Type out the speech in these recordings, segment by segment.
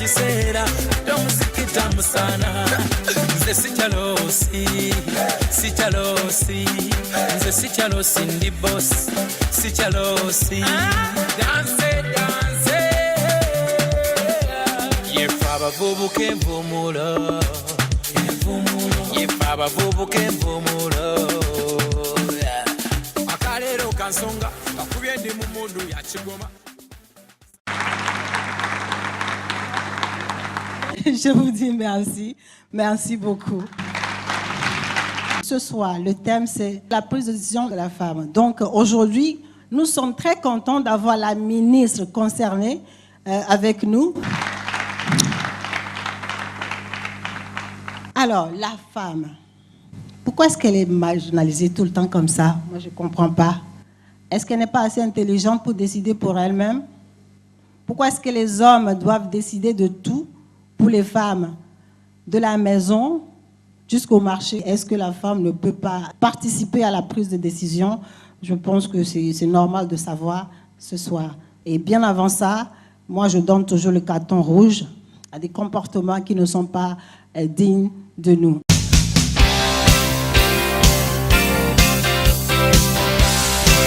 kiseera tomuzikita musana nze sikyalosi nze sikyalosi ndi boss sikyalosi danse yefa abavubuka envumulo yefa abavubuka envumulo akaleero kansonga kakubye ndi mu mundu yakigoma. Je vous dis merci, merci beaucoup. Ce soir, le thème c'est la prise de décision de la femme. Donc aujourd'hui, nous sommes très contents d'avoir la ministre concernée avec nous. Alors, la femme, pourquoi est-ce qu'elle est marginalisée tout le temps comme ça? Moi, je ne comprends pas. Est-ce qu'elle n'est pas assez intelligente pour décider pour elle-même? Pourquoi est-ce que les hommes doivent décider de tout pour les femmes, de la maison jusqu'au marché? Est-ce que la femme ne peut pas participer à la prise de décision? Je pense que c'est normal de savoir ce soir. Et bien avant ça, moi je donne toujours le carton rouge à des comportements qui ne sont pas dignes de nous.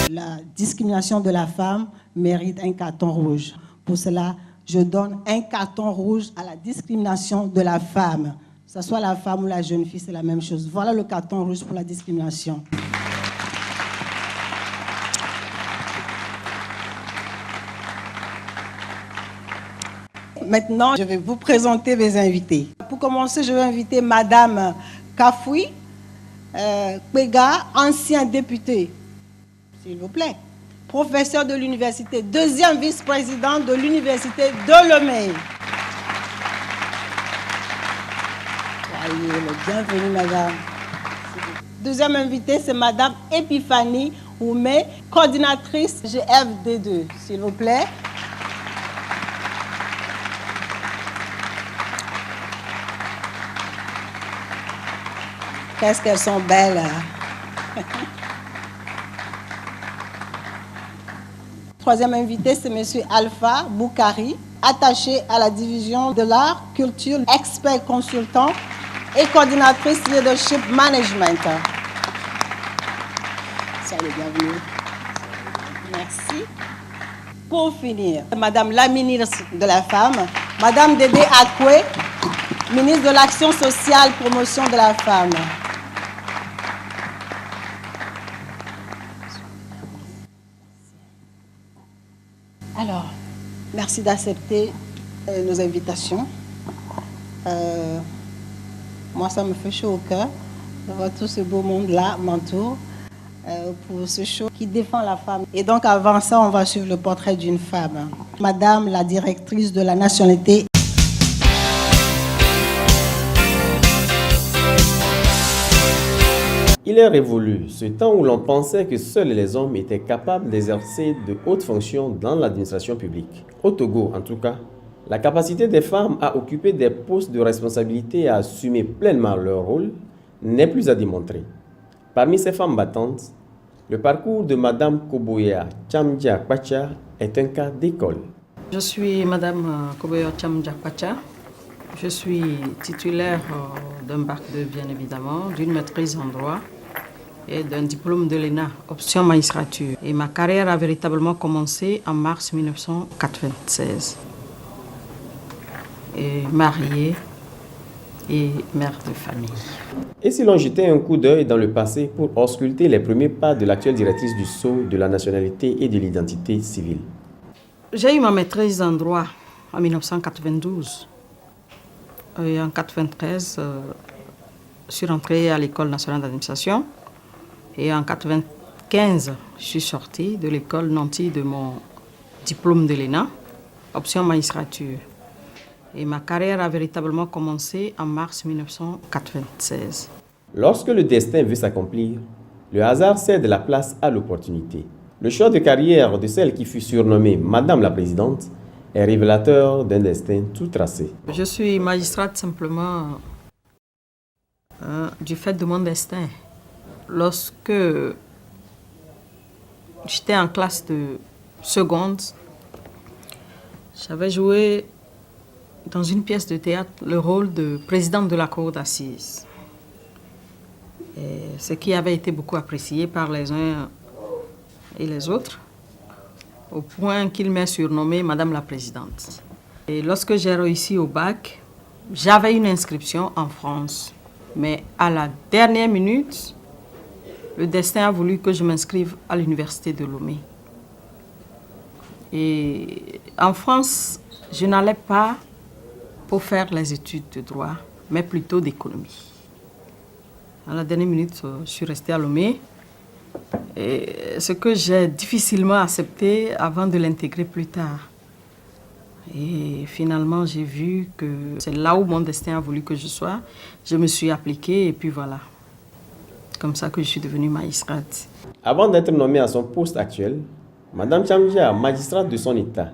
La discrimination de la femme mérite un carton rouge. Pour cela, je donne un carton rouge à la discrimination de la femme. Que ce soit la femme ou la jeune fille, c'est la même chose. Voilà le carton rouge pour la discrimination. Maintenant, je vais vous présenter mes invités. Pour commencer, je vais inviter Madame Kafoui Pega, ancien député, s'il vous plaît. Professeur de l'université, deuxième vice-présidente de l'université de Lomé. Soyez le bienvenu, madame. Deuxième invitée, c'est madame Epiphanie Oumé, coordinatrice GFD2, s'il vous plaît. Qu'est-ce qu'elles sont belles. Troisième invité, c'est M. Alpha Boukari, attaché à la division de l'art, culture, expert consultant et coordinatrice leadership management. Soyez bienvenue. Merci. Pour finir, Madame la ministre de la Femme, Madame Dédé Akoué, ministre de l'Action sociale, promotion de la femme. Alors, merci d'accepter nos invitations. Moi, ça me fait chaud au cœur de voir tout ce beau monde-là m'entoure pour ce show qui défend la femme. Et donc, avant ça, on va suivre le portrait d'une femme. Madame la directrice de la nationalité. Il est révolu ce temps où l'on pensait que seuls les hommes étaient capables d'exercer de hautes fonctions dans l'administration publique. Au Togo, en tout cas, la capacité des femmes à occuper des postes de responsabilité et à assumer pleinement leur rôle n'est plus à démontrer. Parmi ces femmes battantes, le parcours de Madame Koboya Chamdia Kwacha est un cas d'école. Je suis Madame Koboya Chamdia Kwacha. Je suis titulaire d'un bac 2, bien évidemment, d'une maîtrise en droit et d'un diplôme de l'ENA, option magistrature. Et ma carrière a véritablement commencé en mars 1996. Et mariée et mère de famille. Et si l'on jetait un coup d'œil dans le passé pour ausculter les premiers pas de l'actuelle directrice du Sceau de la nationalité et de l'identité civile? J'ai eu ma maîtrise en droit en 1992. Et en 1993, je suis rentrée à l'École nationale d'administration. Et en 1995, je suis sortie de l'école nantie de mon diplôme de l'ENA, option magistrature. Et ma carrière a véritablement commencé en mars 1996. Lorsque le destin veut s'accomplir, le hasard cède la place à l'opportunité. Le choix de carrière de celle qui fut surnommée Madame la Présidente est révélateur d'un destin tout tracé. Je suis magistrate simplement du fait de mon destin. Lorsque j'étais en classe de seconde, j'avais joué dans une pièce de théâtre le rôle de présidente de la cour d'assises. Ce qui avait été beaucoup apprécié par les uns et les autres, au point qu'il m'ait surnommée Madame la Présidente. Et lorsque j'ai réussi au bac, j'avais une inscription en France. Mais à la dernière minute, le destin a voulu que je m'inscrive à l'université de Lomé. Et en France, je n'allais pas pour faire les études de droit, mais plutôt d'économie. À la dernière minute, je suis restée à Lomé. Et ce que j'ai difficilement accepté avant de l'intégrer plus tard. Et finalement, j'ai vu que c'est là où mon destin a voulu que je sois. Je me suis appliquée et puis voilà. Comme ça que je suis devenue magistrate. Avant d'être nommée à son poste actuel, Madame Chamdia, magistrate de son État,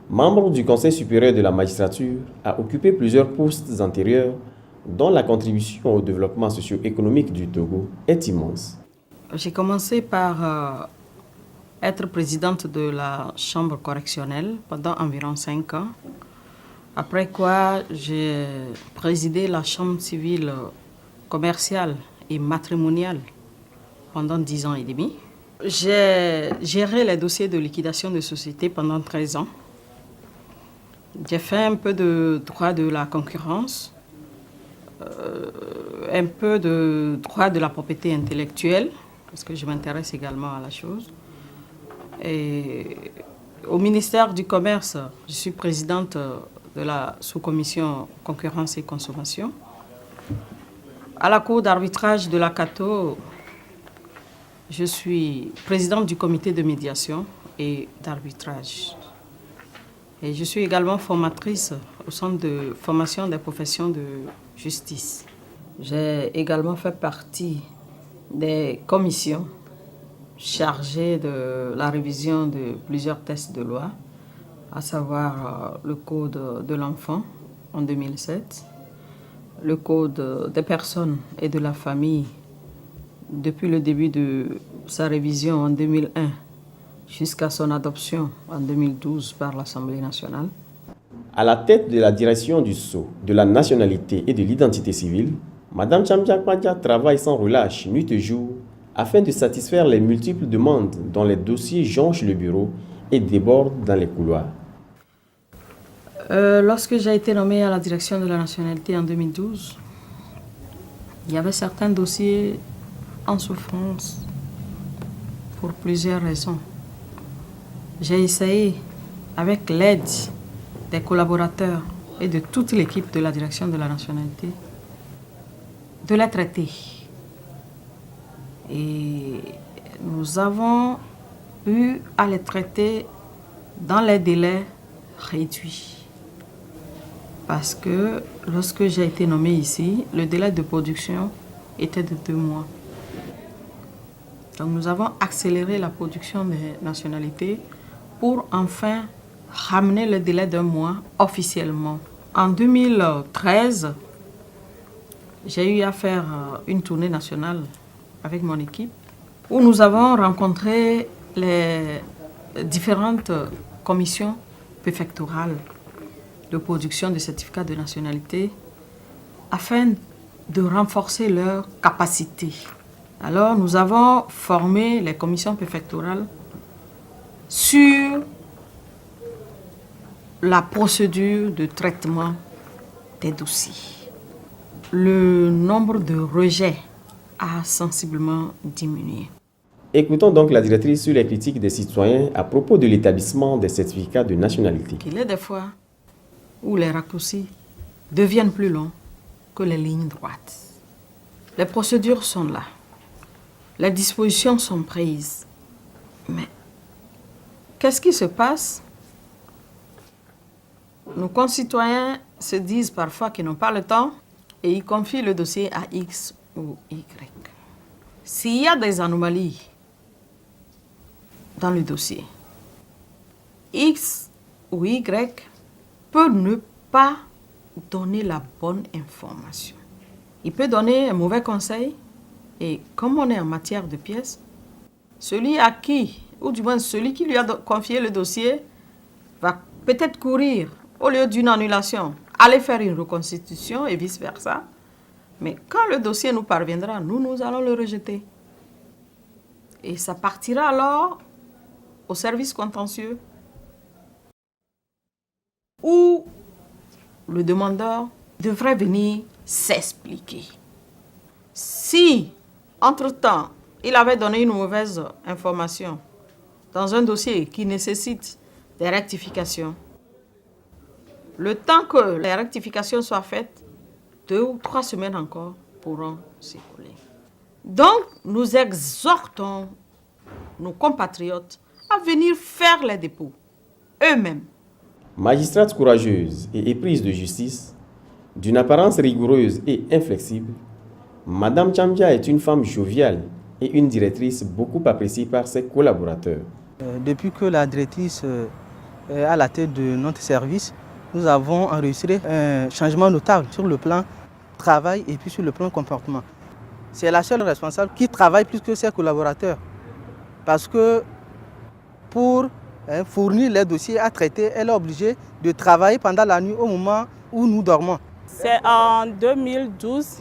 membre du Conseil supérieur de la magistrature, a occupé plusieurs postes antérieurs dont la contribution au développement socio-économique du Togo est immense. J'ai commencé par être présidente de la chambre correctionnelle pendant environ 5 ans. Après quoi, j'ai présidé la chambre civile commerciale et matrimoniale pendant 10 ans et demi. J'ai géré les dossiers de liquidation de société pendant 13 ans. J'ai fait un peu de droit de la concurrence, un peu de droit de la propriété intellectuelle, parce que je m'intéresse également à la chose. Et au ministère du Commerce, je suis présidente de la sous-commission concurrence et consommation. À la cour d'arbitrage de la CATO, je suis présidente du comité de médiation et d'arbitrage. Et je suis également formatrice au centre de formation des professions de justice. J'ai également fait partie des commissions chargées de la révision de plusieurs textes de loi, à savoir le Code de l'enfant en 2007, le Code des personnes et de la famille depuis le début de sa révision en 2001 jusqu'à son adoption en 2012 par l'Assemblée nationale. À la tête de la direction du Sceau, de la nationalité et de l'identité civile, Madame Chamdia Kwadja travaille sans relâche, nuit et jour, afin de satisfaire les multiples demandes dont les dossiers jonchent le bureau et débordent dans les couloirs. Lorsque j'ai été nommée à la direction de la nationalité en 2012, il y avait certains dossiers en souffrance pour plusieurs raisons. J'ai essayé, avec l'aide des collaborateurs et de toute l'équipe de la direction de la nationalité, de les traiter. Et nous avons eu à les traiter dans les délais réduits. Parce que lorsque j'ai été nommée ici, le délai de production était de 2 mois. Donc nous avons accéléré la production des nationalités pour enfin ramener le délai d'1 mois officiellement. En 2013, j'ai eu à faire une tournée nationale avec mon équipe où nous avons rencontré les différentes commissions préfectorales de production de certificats de nationalité afin de renforcer leurs capacités. Alors, nous avons formé les commissions préfectorales sur la procédure de traitement des dossiers. Le nombre de rejets a sensiblement diminué. Écoutons donc la directrice sur les critiques des citoyens à propos de l'établissement des certificats de nationalité. Il y a des fois où les raccourcis deviennent plus longs que les lignes droites. Les procédures sont là. Les dispositions sont prises. Mais qu'est-ce qui se passe? Nos concitoyens se disent parfois qu'ils n'ont pas le temps et ils confient le dossier à X ou Y. S'il y a des anomalies dans le dossier, X ou Y peut ne pas donner la bonne information. Il peut donner un mauvais conseil et comme on est en matière de pièces, celui à qui, ou du moins celui qui lui a confié le dossier, va peut-être courir, au lieu d'une annulation, aller faire une reconstitution et vice-versa. Mais quand le dossier nous parviendra, nous allons le rejeter. Et ça partira alors au service contentieux où le demandeur devrait venir s'expliquer. Si, entre-temps, il avait donné une mauvaise information dans un dossier qui nécessite des rectifications, le temps que les rectifications soient faites, 2 ou 3 semaines encore pourront s'écouler. Donc, nous exhortons nos compatriotes à venir faire les dépôts eux-mêmes. Magistrate courageuse et éprise de justice, d'une apparence rigoureuse et inflexible, Madame Chamdia est une femme joviale et une directrice beaucoup appréciée par ses collaborateurs. Depuis que la directrice est à la tête de notre service, nous avons enregistré un changement notable sur le plan travail et puis sur le plan comportement. C'est la seule responsable qui travaille plus que ses collaborateurs. Parce que pour fournir les dossiers à traiter, elle est obligée de travailler pendant la nuit au moment où nous dormons. C'est en 2012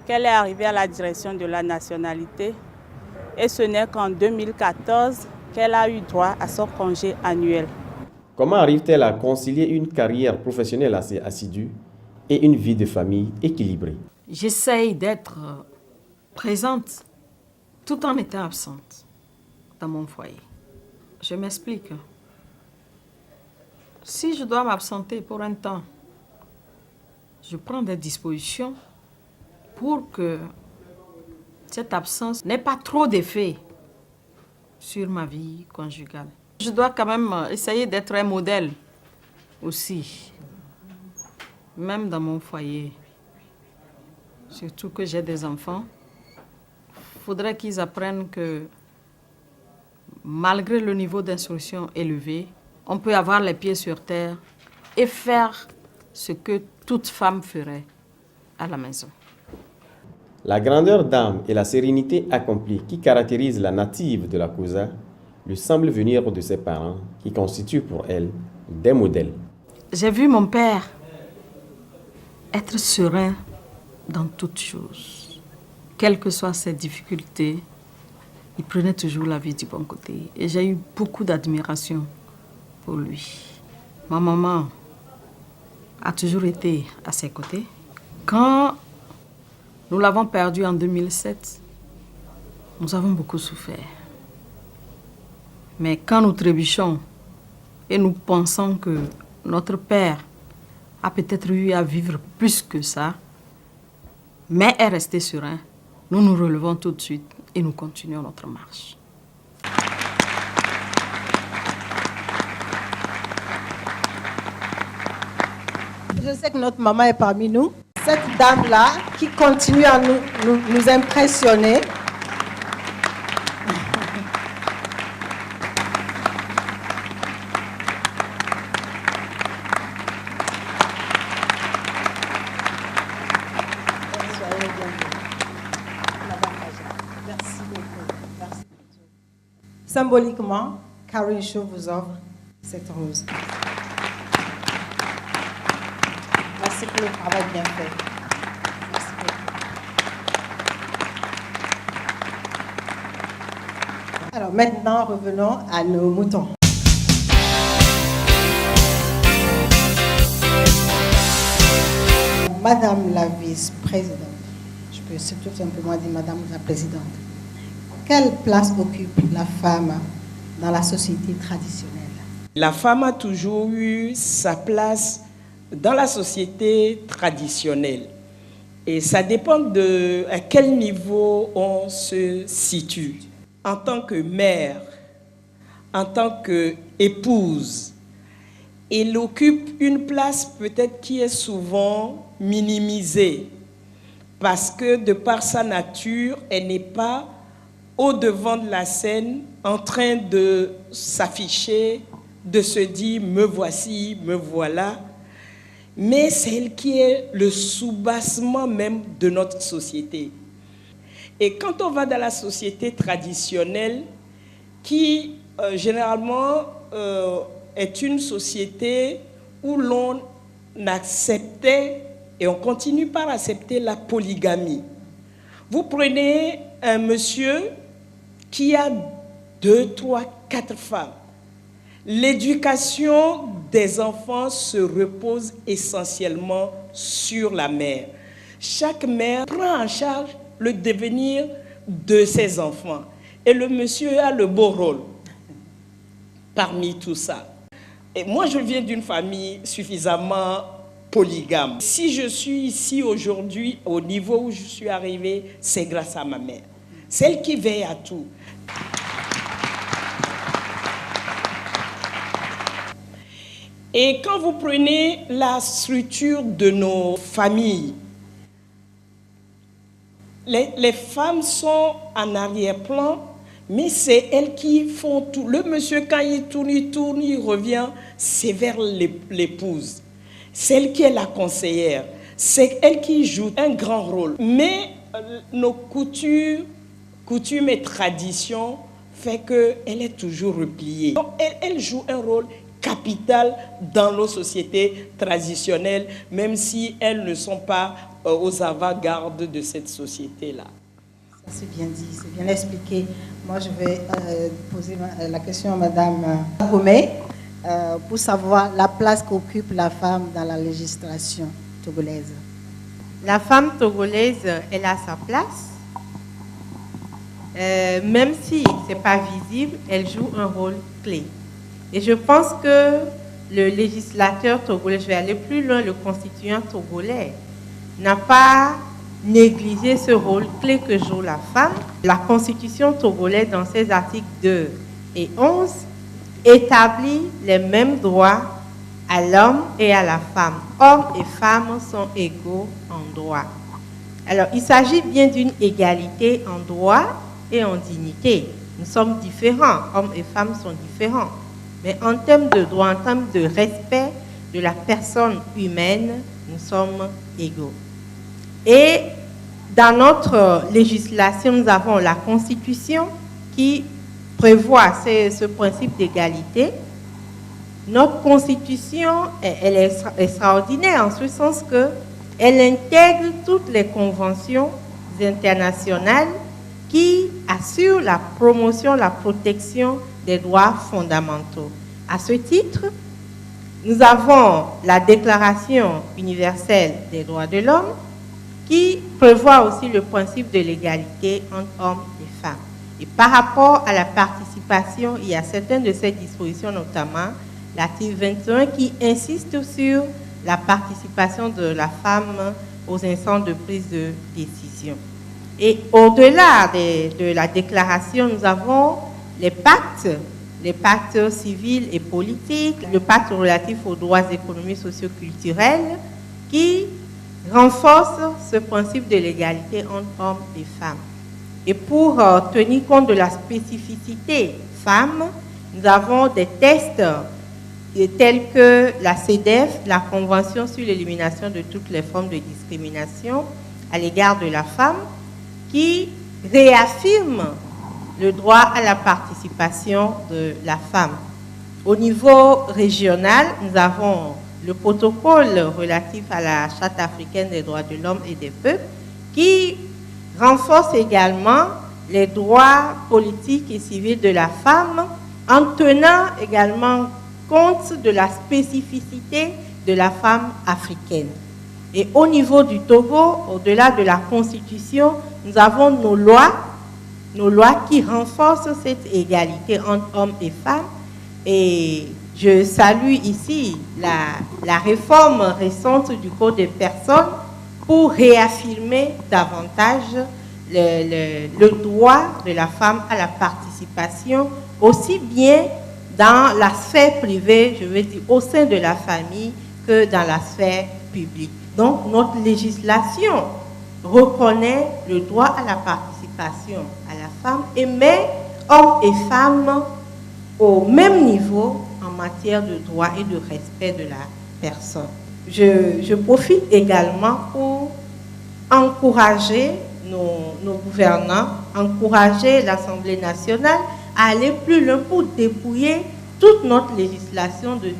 qu'elle est arrivée à la direction de la nationalité et ce n'est qu'en 2014 qu'elle a eu droit à son congé annuel. Comment arrive-t-elle à concilier une carrière professionnelle assez assidue et une vie de famille équilibrée? J'essaye d'être présente tout en étant absente dans mon foyer. Je m'explique. Si je dois m'absenter pour un temps, je prends des dispositions pour que cette absence n'ait pas trop d'effet sur ma vie conjugale. Je dois quand même essayer d'être un modèle aussi, même dans mon foyer. Surtout que j'ai des enfants. Il faudrait qu'ils apprennent que malgré le niveau d'instruction élevé, on peut avoir les pieds sur terre et faire ce que toute femme ferait à la maison. La grandeur d'âme et la sérénité accomplie qui caractérisent la native de la Kosa lui semblent venir de ses parents qui constituent pour elle des modèles. J'ai vu mon père être serein dans toutes choses. Quelles que soient ses difficultés, il prenait toujours la vie du bon côté. Et j'ai eu beaucoup d'admiration pour lui. Ma maman a toujours été à ses côtés. Quand nous l'avons perdu en 2007, nous avons beaucoup souffert. Mais quand nous trébuchons et nous pensons que notre père a peut-être eu à vivre plus que ça, mais est resté serein, nous nous relevons tout de suite et nous continuons notre marche. Je sais que notre maman est parmi nous. Cette dame-là qui continue à nous impressionner. Symboliquement, Karine Shaw vous offre cette rose. Merci pour le travail bien fait. Merci beaucoup. Alors maintenant, revenons à nos moutons. Madame la vice-présidente, je peux tout simplement dire Madame la présidente. Quelle place occupe la femme dans la société traditionnelle? La femme a toujours eu sa place dans la société traditionnelle. Et ça dépend de à quel niveau on se situe. En tant que mère, en tant qu'épouse, elle occupe une place peut-être qui est souvent minimisée. Parce que de par sa nature, elle n'est pas au devant de la scène, en train de s'afficher, de se dire « me voici, me voilà », mais c'est elle qui est le soubassement même de notre société. Et quand on va dans la société traditionnelle, qui généralement est une société où l'on acceptait et on continue par accepter la polygamie. Vous prenez un monsieur qui a 2, 3, 4 femmes. L'éducation des enfants se repose essentiellement sur la mère. Chaque mère prend en charge le devenir de ses enfants. Et le monsieur a le beau rôle parmi tout ça. Et moi, je viens d'une famille suffisamment polygame. Si je suis ici aujourd'hui, au niveau où je suis arrivée, c'est grâce à ma mère. Celle qui veille à tout. Et quand vous prenez la structure de nos familles, les femmes sont en arrière-plan, mais c'est elles qui font tout. Le monsieur, quand il tourne, il revient, c'est vers l'épouse. C'est elle qui est la conseillère. C'est elle qui joue un grand rôle. Mais nos coutumes et traditions font qu'elle est toujours repliée. Donc, elle joue un rôle capital dans nos sociétés traditionnelles, même si elles ne sont pas aux avant-gardes de cette société-là. Ça c'est bien dit, c'est bien expliqué. Moi, je vais poser la question à Madame Gomé pour savoir la place qu'occupe la femme dans la législation togolaise. La femme togolaise, elle a sa place. Même si ce n'est pas visible, elle joue un rôle clé. Et je pense que le législateur togolais, je vais aller plus loin, le constituant togolais, n'a pas négligé ce rôle clé que joue la femme. La constitution togolaise, dans ses articles 2 et 11, établit les mêmes droits à l'homme et à la femme. Hommes et femmes sont égaux en droit. Alors, il s'agit bien d'une égalité en droit et en dignité. Nous sommes différents, hommes et femmes sont différents. Mais en termes de droit, en termes de respect de la personne humaine, nous sommes égaux. Et dans notre législation, nous avons la Constitution qui prévoit ce principe d'égalité. Notre Constitution, elle est extraordinaire en ce sens qu'elle intègre toutes les conventions internationales qui assurent la promotion, la protection des droits fondamentaux. À ce titre, nous avons la Déclaration universelle des droits de l'homme qui prévoit aussi le principe de l'égalité entre hommes et femmes. Et par rapport à la participation, il y a certaines de ces dispositions, notamment l'article 21, qui insiste sur la participation de la femme aux instances de prise de décision. Et au-delà de la déclaration, nous avons les pactes civils et politiques, le pacte relatif aux droits économiques, socio-culturels, qui renforce ce principe de l'égalité entre hommes et femmes. Et pour tenir compte de la spécificité femme, nous avons des tests tels que la CEDEF, la Convention sur l'élimination de toutes les formes de discrimination à l'égard de la femme, qui réaffirme le droit à la participation de la femme. Au niveau régional, nous avons le protocole relatif à la Charte africaine des droits de l'homme et des peuples qui renforce également les droits politiques et civils de la femme en tenant également compte de la spécificité de la femme africaine. Et au niveau du Togo, au-delà de la Constitution, nous avons nos lois qui renforcent cette égalité entre hommes et femmes. Et je salue ici la réforme récente du Code des personnes pour réaffirmer davantage le droit de la femme à la participation, aussi bien dans la sphère privée, je veux dire au sein de la famille, que dans la sphère publique. Donc notre législation reconnaît le droit à la participation à la femme et met hommes et femmes au même niveau en matière de droit et de respect de la personne. Je profite également pour encourager nos gouvernants, encourager l'Assemblée nationale à aller plus loin pour dépouiller toute notre législation de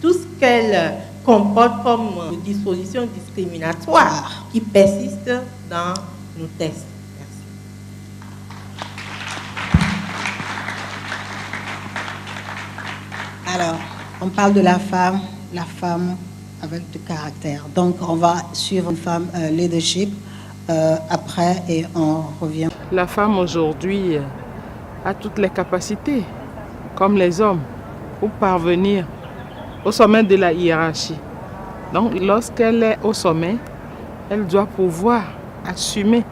tout ce qu'elle comportent comme dispositions discriminatoires qui persistent dans nos textes. Merci. Alors, on parle de la femme avec du caractère. Donc, on va suivre une femme leadership après et on revient. La femme aujourd'hui a toutes les capacités, comme les hommes, pour parvenir au sommet de la hiérarchie. Donc, lorsqu'elle est au sommet, elle doit pouvoir assumer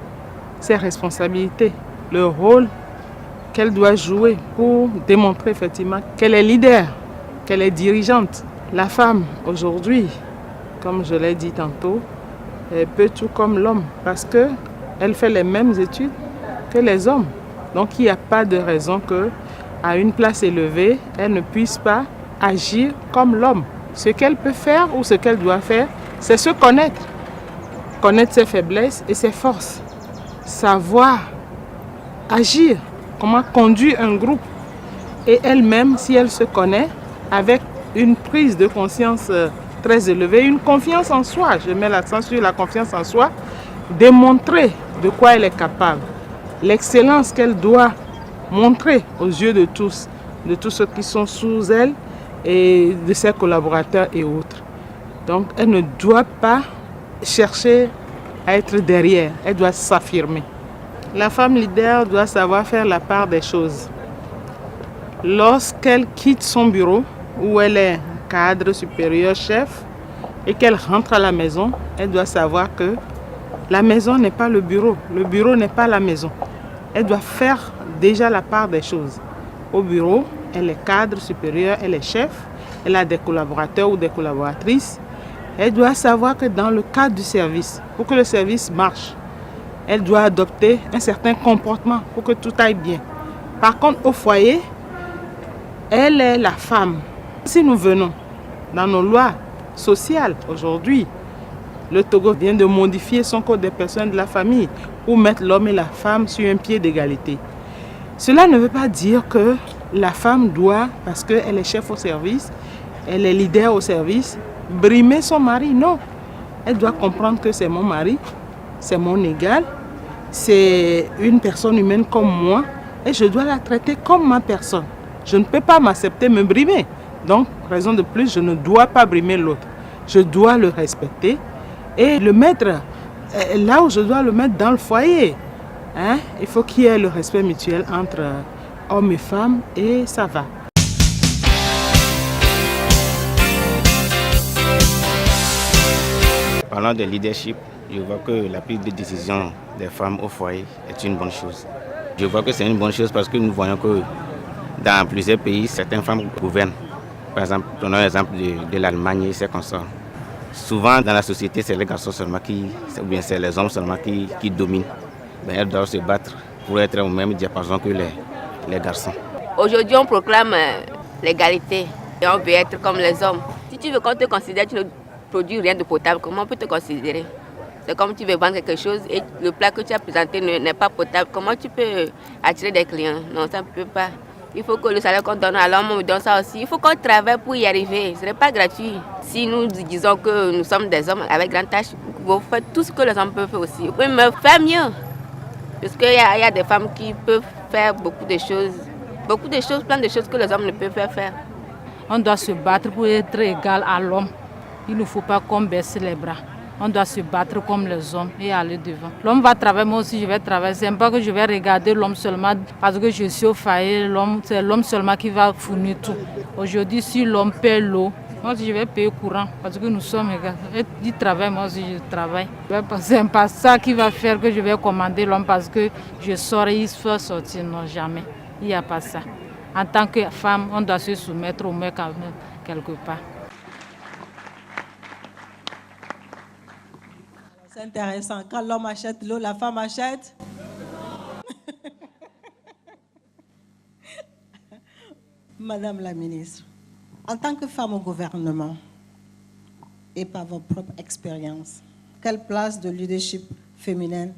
ses responsabilités, le rôle qu'elle doit jouer pour démontrer effectivement qu'elle est leader, qu'elle est dirigeante. La femme, aujourd'hui, comme je l'ai dit tantôt, elle peut tout comme l'homme parce qu'elle fait les mêmes études que les hommes. Donc, il n'y a pas de raison qu'à une place élevée, elle ne puisse pas agir comme l'homme. Ce qu'elle peut faire ou ce qu'elle doit faire, c'est se connaître. Connaître ses faiblesses et ses forces. Savoir agir, comment conduire un groupe. Et elle-même, si elle se connaît, avec une prise de conscience très élevée, une confiance en soi, je mets l'accent sur la confiance en soi, démontrer de quoi elle est capable, l'excellence qu'elle doit montrer aux yeux de tous ceux qui sont sous elle et de ses collaborateurs et autres. Donc elle ne doit pas chercher à être derrière, elle doit s'affirmer. La femme leader doit savoir faire la part des choses. Lorsqu'elle quitte son bureau, où elle est cadre supérieur, chef, et qu'elle rentre à la maison, elle doit savoir que la maison n'est pas le bureau n'est pas la maison. Elle doit faire déjà la part des choses. Au bureau, elle est cadre supérieur, elle est chef, elle a des collaborateurs ou des collaboratrices. Elle doit savoir que dans le cadre du service, pour que le service marche, elle doit adopter un certain comportement pour que tout aille bien. Par contre, au foyer, elle est la femme. Si nous venons dans nos lois sociales aujourd'hui, le Togo vient de modifier son code des personnes de la famille pour mettre l'homme et la femme sur un pied d'égalité. Cela ne veut pas dire que la femme doit, parce qu'elle est chef au service, elle est leader au service, brimer son mari. Non, elle doit comprendre que c'est mon mari, c'est mon égal, c'est une personne humaine comme moi et je dois la traiter comme ma personne. Je ne peux pas m'accepter, me brimer. Donc, raison de plus, je ne dois pas brimer l'autre. Je dois le respecter et le mettre là où je dois le mettre, dans le foyer. Il faut qu'il y ait le respect mutuel entre hommes et femmes et ça va. Parlant de leadership, je vois que la prise de décision des femmes au foyer est une bonne chose. Je vois que c'est une bonne chose parce que nous voyons que dans plusieurs pays, certaines femmes gouvernent. Par exemple, prenons l'exemple de l'Allemagne et ses consorts. Souvent dans la société, c'est les garçons seulement ou bien c'est les hommes seulement qui dominent. Ben, elles doivent se battre pour être au même diapason que les garçons. Aujourd'hui, on proclame l'égalité et on veut être comme les hommes. Si tu veux qu'on te considère, tu ne produis rien de potable, comment on peut te considérer? C'est comme tu veux vendre quelque chose et le plat que tu as présenté n'est pas potable. Comment tu peux attirer des clients? Non, ça ne peut pas. Il faut que le salaire qu'on donne à l'homme, on donne ça aussi. Il faut qu'on travaille pour y arriver. Ce n'est pas gratuit. Si nous disons que nous sommes des hommes avec grandes tâches, vous faites tout ce que les hommes peuvent faire aussi. Vous pouvez me faire mieux. Parce qu'il y a des femmes qui peuvent faire beaucoup de choses, plein de choses que les hommes ne peuvent pas faire. On doit se battre pour être égal à l'homme. Il ne faut pas qu'on baisse les bras. On doit se battre comme les hommes et aller devant. L'homme va travailler, moi aussi je vais travailler. Ce n'est pas que je vais regarder l'homme seulement parce que je suis au foyer. C'est l'homme seulement qui va fournir tout. Aujourd'hui, si l'homme paie l'eau, moi aussi je vais payer courant parce que nous sommes égaux. Il travaille, moi aussi je travaille. Ce n'est pas ça qui va faire que je vais commander l'homme parce que je sors et il faut sortir. Non, jamais. Il n'y a pas ça. En tant que femme, on doit se soumettre au mec quelque part. C'est intéressant. Quand l'homme achète l'eau, la femme achète. Madame la ministre, en tant que femme au gouvernement et par votre propre expérience, quelle place de leadership féminine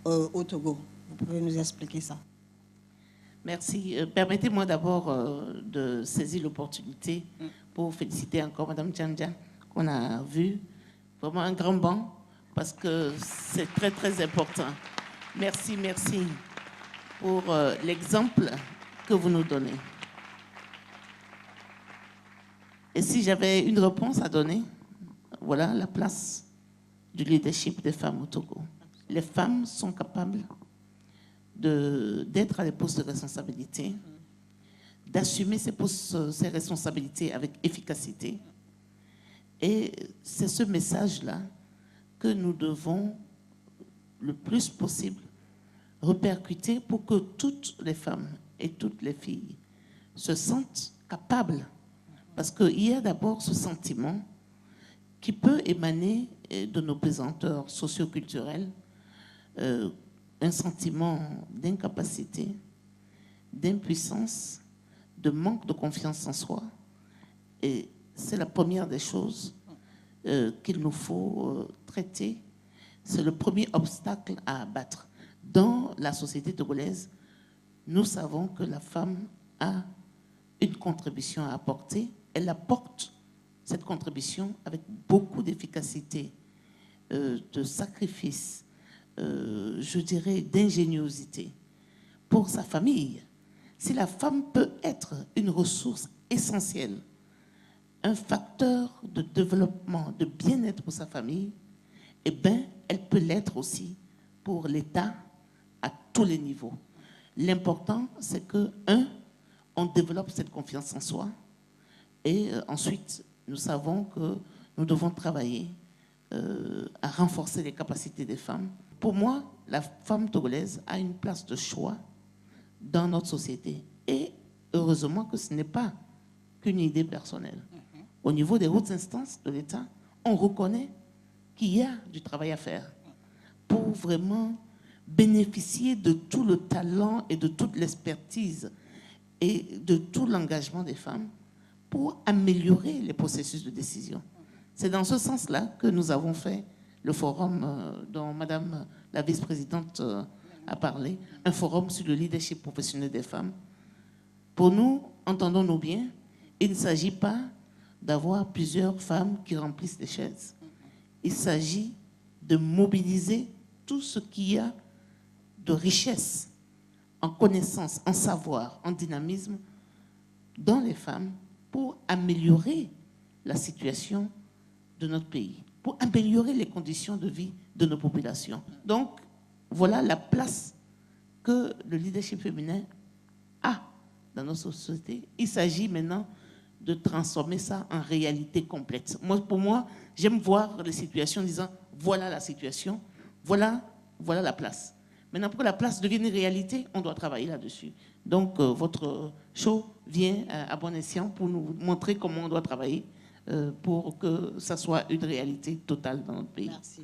au Togo? Vous pouvez nous expliquer ça? Merci. Permettez-moi d'abord de saisir l'opportunité pour féliciter encore Madame Djandja qu'on a vu. Vraiment un grand banc, parce que c'est très, très important. Merci, merci pour l'exemple que vous nous donnez. Et si j'avais une réponse à donner, voilà la place du leadership des femmes au Togo. Les femmes sont capables d'être à des postes de responsabilité, d'assumer ces responsabilités avec efficacité. Et c'est ce message-là que nous devons, le plus possible, répercuter pour que toutes les femmes et toutes les filles se sentent capables. Parce qu'il y a d'abord ce sentiment qui peut émaner de nos pesanteurs socioculturels, un sentiment d'incapacité, d'impuissance, de manque de confiance en soi. Et c'est la première des choses qu'il nous faut traiter. C'est le premier obstacle à abattre. Dans la société togolaise, nous savons que la femme a une contribution à apporter. Elle apporte cette contribution avec beaucoup d'efficacité, de sacrifice, je dirais d'ingéniosité pour sa famille. Si la femme peut être une ressource essentielle, un facteur de développement, de bien-être pour sa famille, eh bien, elle peut l'être aussi pour l'État à tous les niveaux. L'important, c'est que, on développe cette confiance en soi, et ensuite, nous savons que nous devons travailler à renforcer les capacités des femmes. Pour moi, la femme togolaise a une place de choix dans notre société. Et heureusement que ce n'est pas qu'une idée personnelle. Au niveau des hautes instances de l'État, on reconnaît qu'il y a du travail à faire pour vraiment bénéficier de tout le talent et de toute l'expertise et de tout l'engagement des femmes pour améliorer les processus de décision. C'est dans ce sens-là que nous avons fait le forum dont Madame la vice-présidente a parlé, un forum sur le leadership professionnel des femmes. Pour nous, entendons-nous bien, il ne s'agit pas d'avoir plusieurs femmes qui remplissent les chaises. Il s'agit de mobiliser tout ce qu'il y a de richesse, en connaissance, en savoir, en dynamisme dans les femmes pour améliorer la situation de notre pays, pour améliorer les conditions de vie de nos populations. Donc, voilà la place que le leadership féminin a dans notre société. Il s'agit maintenant de transformer ça en réalité complète. Pour moi, j'aime voir les situations en disant, voilà la situation, voilà la place. Maintenant, pour que la place devienne une réalité, on doit travailler là-dessus. Donc, votre show vient à bon escient pour nous montrer comment on doit travailler pour que ça soit une réalité totale dans notre pays. Merci.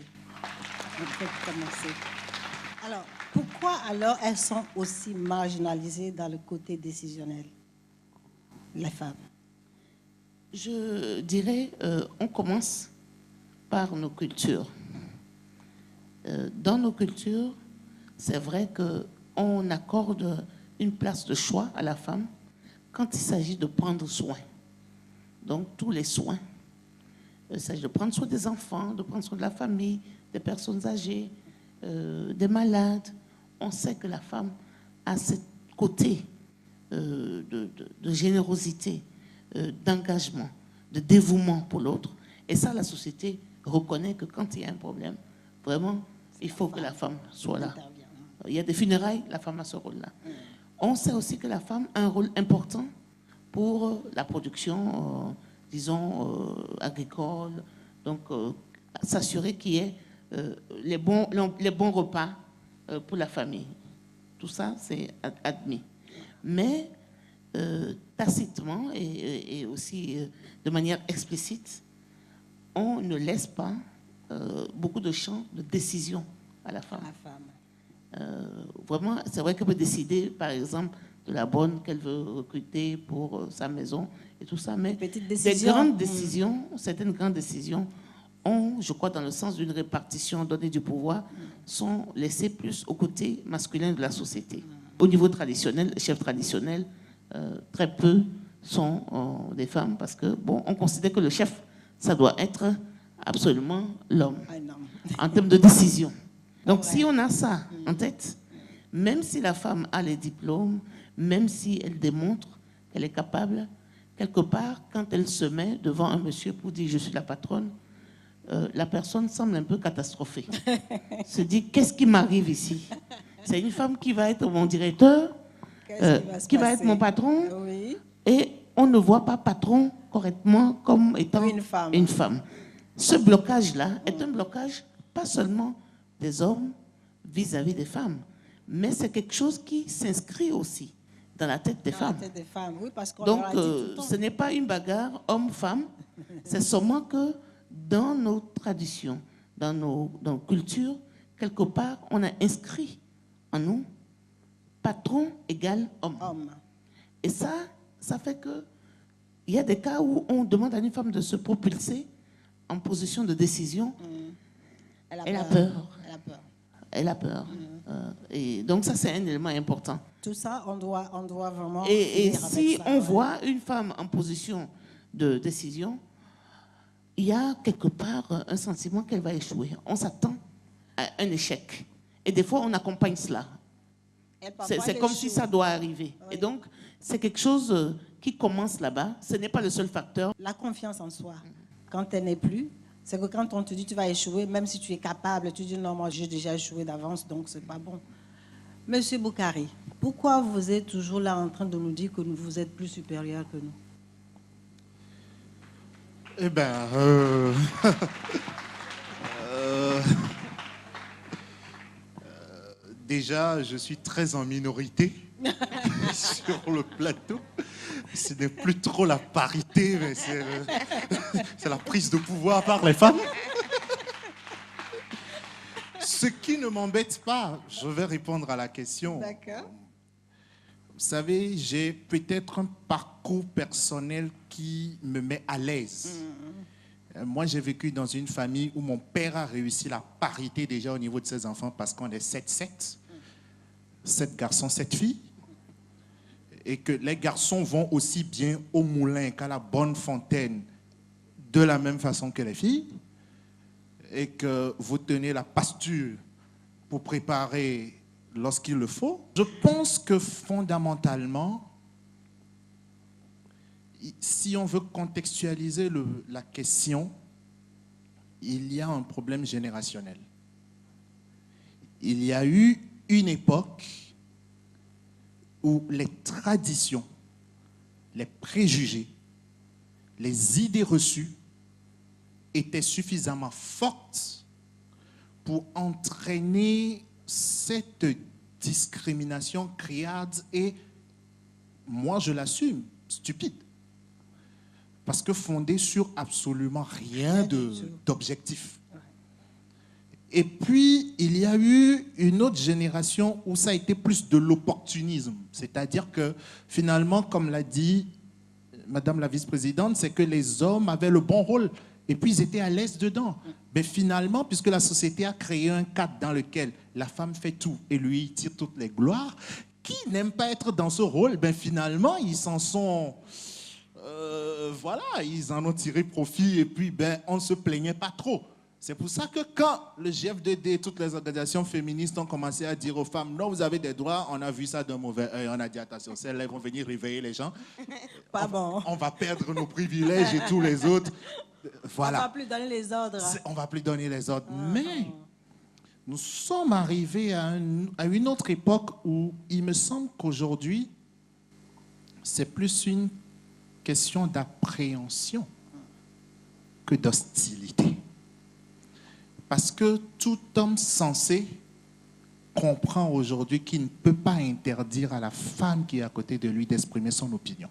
Alors, pourquoi alors elles sont aussi marginalisées dans le côté décisionnel, les femmes? Je dirais, on commence par nos cultures. Dans nos cultures, c'est vrai qu'on accorde une place de choix à la femme quand il s'agit de prendre soin. Donc, tous les soins. Il s'agit de prendre soin des enfants, de prendre soin de la famille, des personnes âgées, des malades. On sait que la femme a ce côté de générosité, d'engagement, de dévouement pour l'autre. Et ça, la société reconnaît que quand il y a un problème, vraiment, il faut que la femme soit là. Il y a des funérailles, la femme a ce rôle-là. On sait aussi que la femme a un rôle important pour la production, disons, agricole. Donc, s'assurer qu'il y ait les bons repas pour la famille. Tout ça, c'est admis. Mais tacitement et aussi de manière explicite, on ne laisse pas beaucoup de champs de décision à la femme. Vraiment, c'est vrai qu'elle peut décider, par exemple, de la bonne qu'elle veut recruter pour sa maison et tout ça, mais des grandes décisions, certaines grandes décisions ont, je crois, dans le sens d'une répartition donnée du pouvoir, sont laissées plus au côté masculin de la société. Au niveau traditionnel, chef traditionnel, très peu sont des femmes parce que, bon, on considère que le chef, ça doit être absolument l'homme en termes de décision. Donc si on a ça en tête, même si la femme a les diplômes, même si elle démontre qu'elle est capable, quelque part, quand elle se met devant un monsieur pour dire « je suis la patronne », la personne semble un peu catastrophée. Se dit « qu'est-ce qui m'arrive ici ?» C'est une femme qui va être mon directeur, qui va être mon patron, et on ne voit pas patron correctement comme étant une femme. Ce blocage-là est un blocage pas seulement des hommes vis-à-vis des femmes, mais c'est quelque chose qui s'inscrit aussi dans la tête des femmes. Oui, parce qu'on Donc, leur a dit tout le temps. ce n'est pas une bagarre homme-femme, c'est seulement que dans nos traditions, dans nos cultures, quelque part, on a inscrit en nous patron égale homme. Et ça fait que il y a des cas où on demande à une femme de se propulser en position de décision. Elle a peur. Elle a peur. Et donc ça, c'est un élément important. Tout ça, on doit vraiment... Et finir avec si ça, on voit une femme en position de décision, il y a quelque part un sentiment qu'elle va échouer. On s'attend à un échec. Et des fois, on accompagne cela. C'est comme si ça doit arriver. Oui. Et donc, c'est quelque chose qui commence là-bas. Ce n'est pas le seul facteur. La confiance en soi, quand elle n'est plus, c'est que quand on te dit tu vas échouer, même si tu es capable, tu dis non, moi j'ai déjà échoué d'avance, donc c'est pas bon. Monsieur Boukari, pourquoi vous êtes toujours là en train de nous dire que vous êtes plus supérieur que nous? Eh bien, déjà, je suis très en minorité sur le plateau. Ce n'est plus trop la parité, mais c'est la prise de pouvoir par les femmes. Ce qui ne m'embête pas, je vais répondre à la question. D'accord. Vous savez, j'ai peut-être un parcours personnel qui me met à l'aise. Moi, j'ai vécu dans une famille où mon père a réussi la parité déjà au niveau de ses enfants parce qu'on est 7-7. 7 garçons, 7 filles. Et que les garçons vont aussi bien au moulin qu'à la bonne fontaine de la même façon que les filles. Et que vous tenez la pasture pour préparer lorsqu'il le faut. Je pense que fondamentalement, si on veut contextualiser la question, il y a un problème générationnel. Il y a eu une époque où les traditions, les préjugés, les idées reçues étaient suffisamment fortes pour entraîner cette discrimination criarde et, moi je l'assume, stupide. Parce que fondée sur absolument rien d'objectif. Et puis, il y a eu une autre génération où ça a été plus de l'opportunisme. C'est-à-dire que, finalement, comme l'a dit Madame la vice-présidente, c'est que les hommes avaient le bon rôle et puis ils étaient à l'aise dedans. Mais finalement, puisque la société a créé un cadre dans lequel la femme fait tout et lui il tire toutes les gloires, qui n'aime pas être dans ce rôle, ben finalement, ils s'en sont... voilà, ils en ont tiré profit et puis ben, on ne se plaignait pas trop. C'est pour ça que quand le GFDD et toutes les organisations féministes ont commencé à dire aux femmes « Non, vous avez des droits », on a vu ça d'un mauvais œil. On a dit « Attention, celles-là vont venir réveiller les gens. On va perdre nos privilèges et tous les autres. » Voilà. On ne va plus donner les ordres. On ne va plus donner les ordres. Mais nous sommes arrivés à une autre époque où il me semble qu'aujourd'hui, c'est plus une question d'appréhension que d'hostilité. Parce que tout homme sensé comprend aujourd'hui qu'il ne peut pas interdire à la femme qui est à côté de lui d'exprimer son opinion.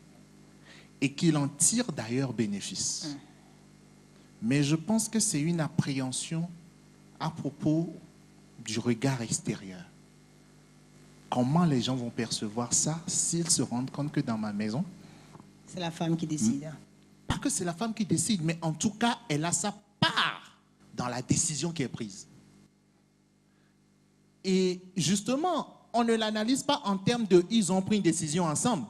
Et qu'il en tire d'ailleurs bénéfice. Mais je pense que c'est une appréhension à propos du regard extérieur. Comment les gens vont percevoir ça s'ils se rendent compte que dans ma maison... C'est la femme qui décide. Pas que c'est la femme qui décide, mais en tout cas, elle a sa part dans la décision qui est prise. Et justement, on ne l'analyse pas en termes de « ils ont pris une décision ensemble ».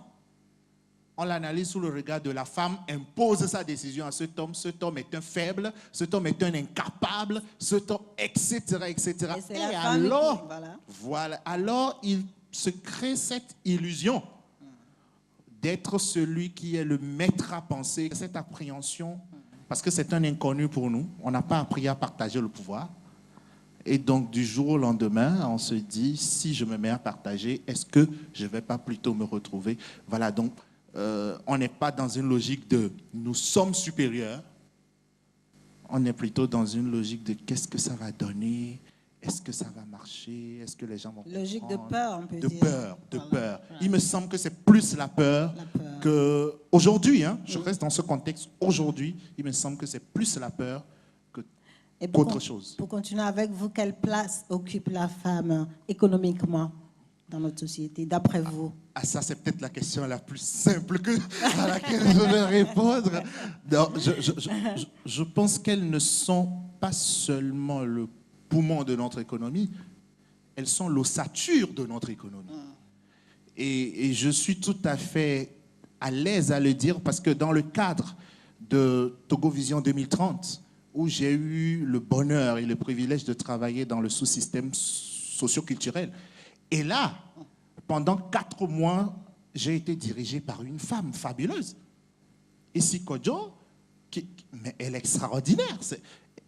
on l'analyse sous le regard de la femme, impose sa décision à cet homme est un faible, cet homme est un incapable, cet homme, etc., etc. Et alors, alors il se crée cette illusion d'être celui qui est le maître à penser, cette appréhension, parce que c'est un inconnu pour nous, on n'a pas appris à partager le pouvoir. Et donc, du jour au lendemain, on se dit, si je me mets à partager, est-ce que je ne vais pas plutôt me retrouver? Voilà, donc, on n'est pas dans une logique de « nous sommes supérieurs », on est plutôt dans une logique de « qu'est-ce que ça va donner? Est-ce que ça va marcher? Est-ce que les gens vont comprendre ?» Logique de peur, on peut dire. De peur. Il me semble que c'est plus la peur qu'aujourd'hui, hein, je reste dans ce contexte, aujourd'hui, il me semble que c'est plus la peur qu'autre chose. Pour continuer avec vous, quelle place occupe la femme économiquement dans notre société, d'après vous? Ça, c'est peut-être la question la plus simple à laquelle je vais répondre. Non, je pense qu'elles ne sont pas seulement le poumon de notre économie, elles sont l'ossature de notre économie. Et je suis tout à fait à l'aise à le dire parce que dans le cadre de Togo Vision 2030, où j'ai eu le bonheur et le privilège de travailler dans le sous-système socio-culturel. Et là, pendant 4 mois, j'ai été dirigé par une femme fabuleuse. Issy Kodjo, mais elle est extraordinaire.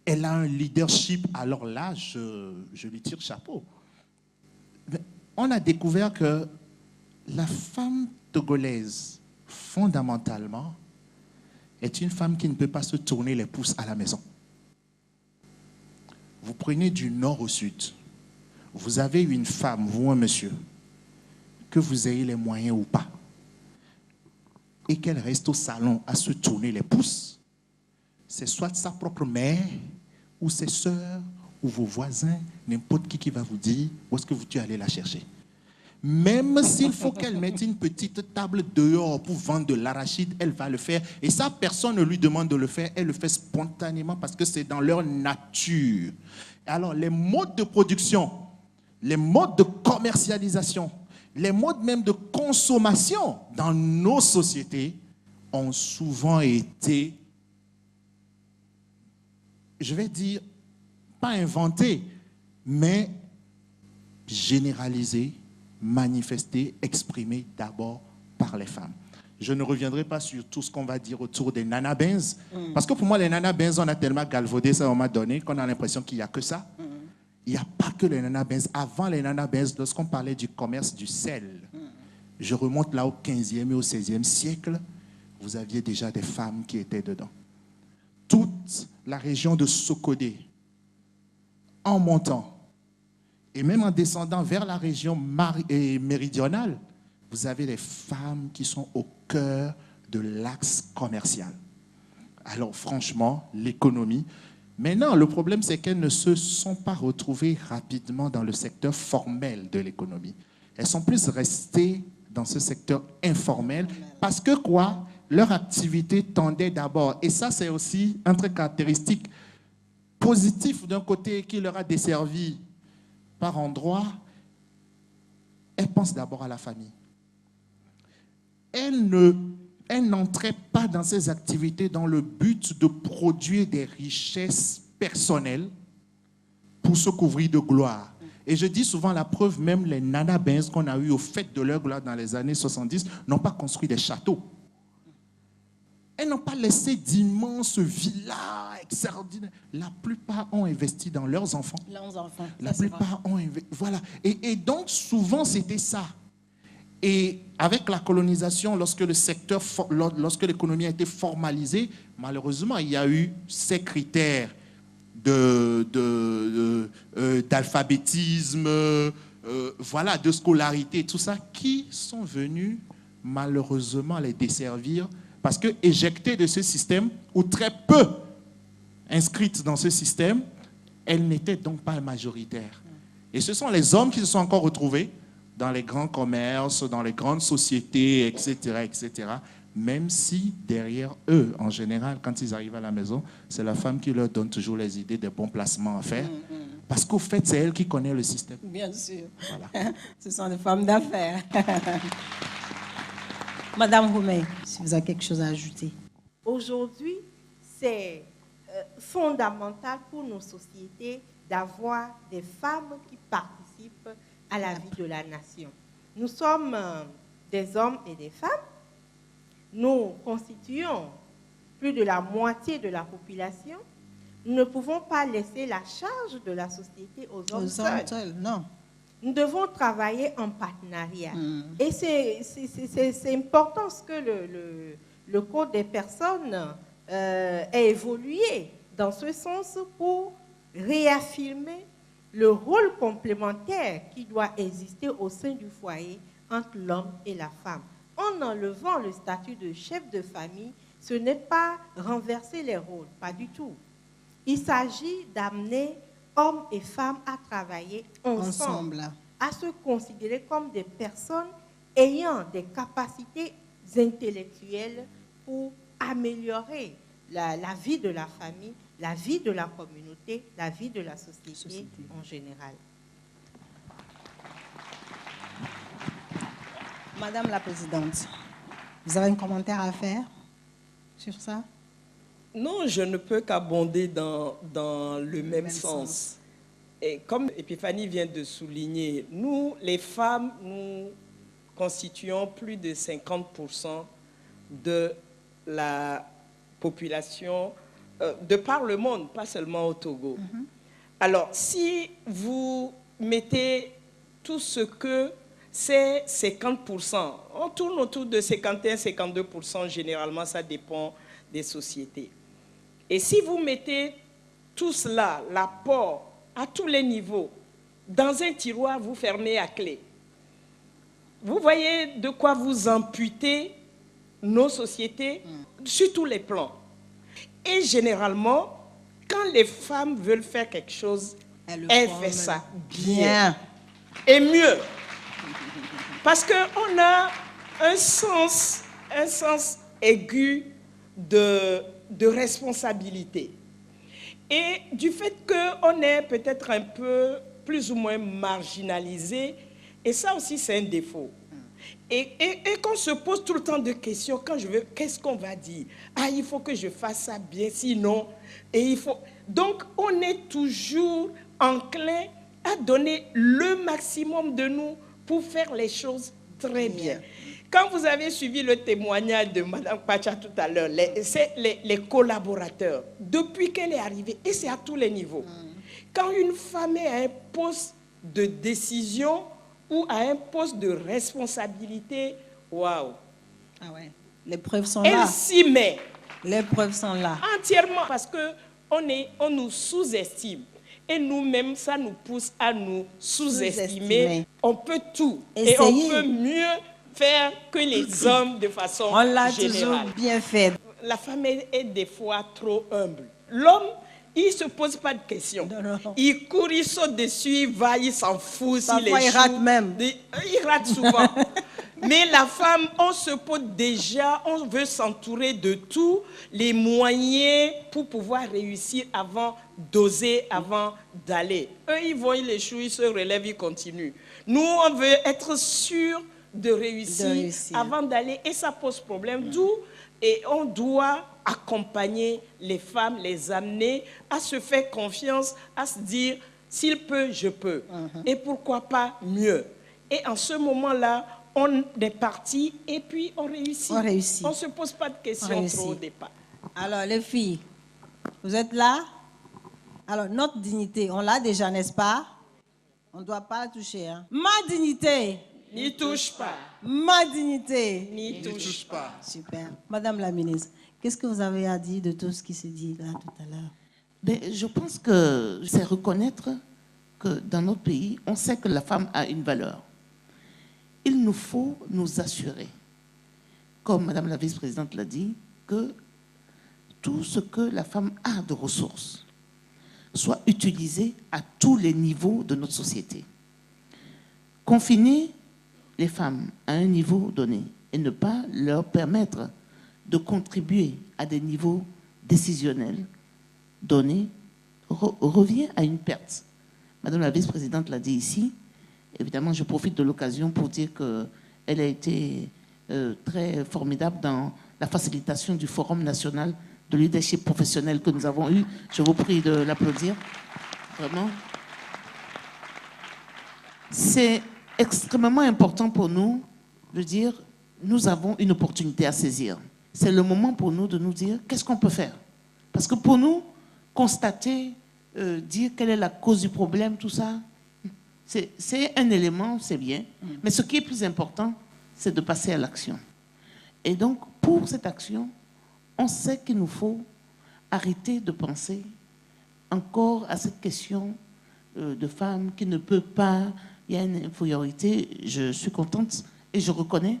Elle a un leadership. Alors là, je lui tire chapeau. Mais on a découvert que la femme togolaise, fondamentalement, est une femme qui ne peut pas se tourner les pouces à la maison. Vous prenez du nord au sud, vous avez une femme, vous un monsieur, que vous ayez les moyens ou pas, et qu'elle reste au salon à se tourner les pouces, c'est soit sa propre mère, ou ses sœurs, ou vos voisins, n'importe qui va vous dire où est-ce que tu es allé la chercher. Même s'il faut qu'elle mette une petite table dehors pour vendre de l'arachide, elle va le faire. Et ça, personne ne lui demande de le faire. Elle le fait spontanément parce que c'est dans leur nature. Alors, les modes de production, les modes de commercialisation, les modes même de consommation dans nos sociétés ont souvent été, je vais dire, pas inventés, mais généralisés, manifesté, exprimé d'abord par les femmes. Je ne reviendrai pas sur tout ce qu'on va dire autour des nanabins, parce que pour moi, les nanabins, on a tellement galvaudé ça, on m'a donné, qu'on a l'impression qu'il n'y a que ça. Il n'y a pas que les nanabins. Avant les nanabins, lorsqu'on parlait du commerce du sel, je remonte là au 15e et au 16e siècle, vous aviez déjà des femmes qui étaient dedans. Toute la région de Sokodé, en montant, et même en descendant vers la région méridionale, vous avez des femmes qui sont au cœur de l'axe commercial. Alors franchement, l'économie. Maintenant, le problème, c'est qu'elles ne se sont pas retrouvées rapidement dans le secteur formel de l'économie. Elles sont plus restées dans ce secteur informel parce que quoi? Leur activité tendait d'abord, et ça c'est aussi un trait caractéristique positif d'un côté qui leur a desservi par endroits, elles pensent d'abord à la famille. Elles n'entraient pas dans ces activités dans le but de produire des richesses personnelles pour se couvrir de gloire. Et je dis souvent la preuve, même les nanabins qu'on a eu au fait de leur gloire dans les années 70 n'ont pas construit des châteaux. Elles n'ont pas laissé d'immenses villas extraordinaires. La plupart ont investi dans leurs enfants. La plupart ont investi. Voilà. Et donc, souvent, c'était ça. Et avec la colonisation, lorsque l'économie a été formalisée, malheureusement, il y a eu ces critères d'alphabétisme, voilà, de scolarité, tout ça, qui sont venus malheureusement les desservir. Parce que éjectées de ce système, ou très peu inscrites dans ce système, elles n'étaient donc pas majoritaires. Et ce sont les hommes qui se sont encore retrouvés dans les grands commerces, dans les grandes sociétés, etc., etc. Même si derrière eux, en général, quand ils arrivent à la maison, c'est la femme qui leur donne toujours les idées des bons placements à faire. Parce qu'au fait, c'est elle qui connaît le système. Bien sûr. Voilà. Ce sont des femmes d'affaires. Madame Roumey, si vous avez quelque chose à ajouter. Aujourd'hui, c'est fondamental pour nos sociétés d'avoir des femmes qui participent à la vie de la nation. Nous sommes des hommes et des femmes. Nous constituons plus de la moitié de la population. Nous ne pouvons pas laisser la charge de la société aux hommes seuls. Non. Nous devons travailler en partenariat. Et c'est important ce que le Code des personnes ait évolué dans ce sens pour réaffirmer le rôle complémentaire qui doit exister au sein du foyer entre l'homme et la femme. En enlevant le statut de chef de famille, ce n'est pas renverser les rôles, pas du tout. Il s'agit d'amener hommes et femmes à travailler ensemble, à se considérer comme des personnes ayant des capacités intellectuelles pour améliorer la vie de la famille, la vie de la communauté, la vie de la société en général. Madame la Présidente, vous avez un commentaire à faire sur ça? Non, je ne peux qu'abonder dans le même sens. Et comme Epiphanie vient de souligner, nous, les femmes, nous constituons plus de 50% de la population de par le monde, pas seulement au Togo. Alors, si vous mettez tout ce que c'est 50%, on tourne autour de 51-52%, généralement, ça dépend des sociétés. Et si vous mettez tout cela, l'apport à tous les niveaux, dans un tiroir, vous fermez à clé, vous voyez de quoi vous amputez nos sociétés sur tous les plans. Et généralement, quand les femmes veulent faire quelque chose, elles font ça bien. Et mieux. Parce qu'on a un sens aigu de responsabilité. Et du fait qu'on est peut-être un peu plus ou moins marginalisé, et ça aussi c'est un défaut. Et qu'on se pose tout le temps de questions, quand je veux, qu'est-ce qu'on va dire? Ah, il faut que je fasse ça bien, sinon, et il faut... Donc, on est toujours enclin à donner le maximum de nous pour faire les choses très bien. Quand vous avez suivi le témoignage de Mme Pacha tout à l'heure, c'est les collaborateurs, depuis qu'elle est arrivée, et c'est à tous les niveaux. Quand une femme est à un poste de décision ou à un poste de responsabilité, waouh! Ah ouais. Les preuves sont là. Elle s'y met. Les preuves sont là. Entièrement, parce qu'on nous sous-estime. Et nous-mêmes, ça nous pousse à nous sous-estimer. On peut tout. Et on peut mieux faire que les hommes de façon générale. On l'a toujours bien fait. La femme est des fois trop humble. L'homme, il ne se pose pas de questions. Il court, il saute dessus, il va, il s'en fout. Parfois, il rate même. Il rate souvent. Mais la femme, on se pose déjà, on veut s'entourer de tous les moyens pour pouvoir réussir avant d'oser, avant d'aller. Eux, ils vont, ils échouent, ils se relèvent, ils continuent. Nous, on veut être sûr de réussir avant d'aller, et ça pose problème. D'où, et on doit accompagner les femmes, les amener à se faire confiance, à se dire, s'il peut, je peux. Et pourquoi pas mieux. Et en ce moment-là, on est parti et puis on réussit. On réussit. On ne se pose pas de questions trop au départ. Alors, les filles, vous êtes là? Alors, notre dignité, on l'a déjà, n'est-ce pas? On ne doit pas la toucher. Hein? Ma dignité. N'y touche pas. Ma dignité. N'y touche pas. Super. Madame la ministre, qu'est-ce que vous avez à dire de tout ce qui s'est dit là tout à l'heure? Ben, je pense que c'est reconnaître que dans notre pays, on sait que la femme a une valeur. Il nous faut nous assurer, comme Madame la vice-présidente l'a dit, que tout ce que la femme a de ressources soit utilisé à tous les niveaux de notre société. Confiner les femmes à un niveau donné et ne pas leur permettre de contribuer à des niveaux décisionnels donnés revient à une perte. Madame la vice-présidente l'a dit ici. Évidemment, je profite de l'occasion pour dire qu'elle a été très formidable dans la facilitation du Forum national de leadership professionnel que nous avons eu. Je vous prie de l'applaudir. Vraiment. C'est extrêmement important pour nous de dire, nous avons une opportunité à saisir. C'est le moment pour nous de nous dire, qu'est-ce qu'on peut faire? Parce que pour nous, constater, dire quelle est la cause du problème, tout ça, c'est un élément, c'est bien. Mais ce qui est plus important, c'est de passer à l'action. Et donc, pour cette action, on sait qu'il nous faut arrêter de penser encore à cette question de femmes qui ne peut pas, il y a une infériorité. Je suis contente et je reconnais,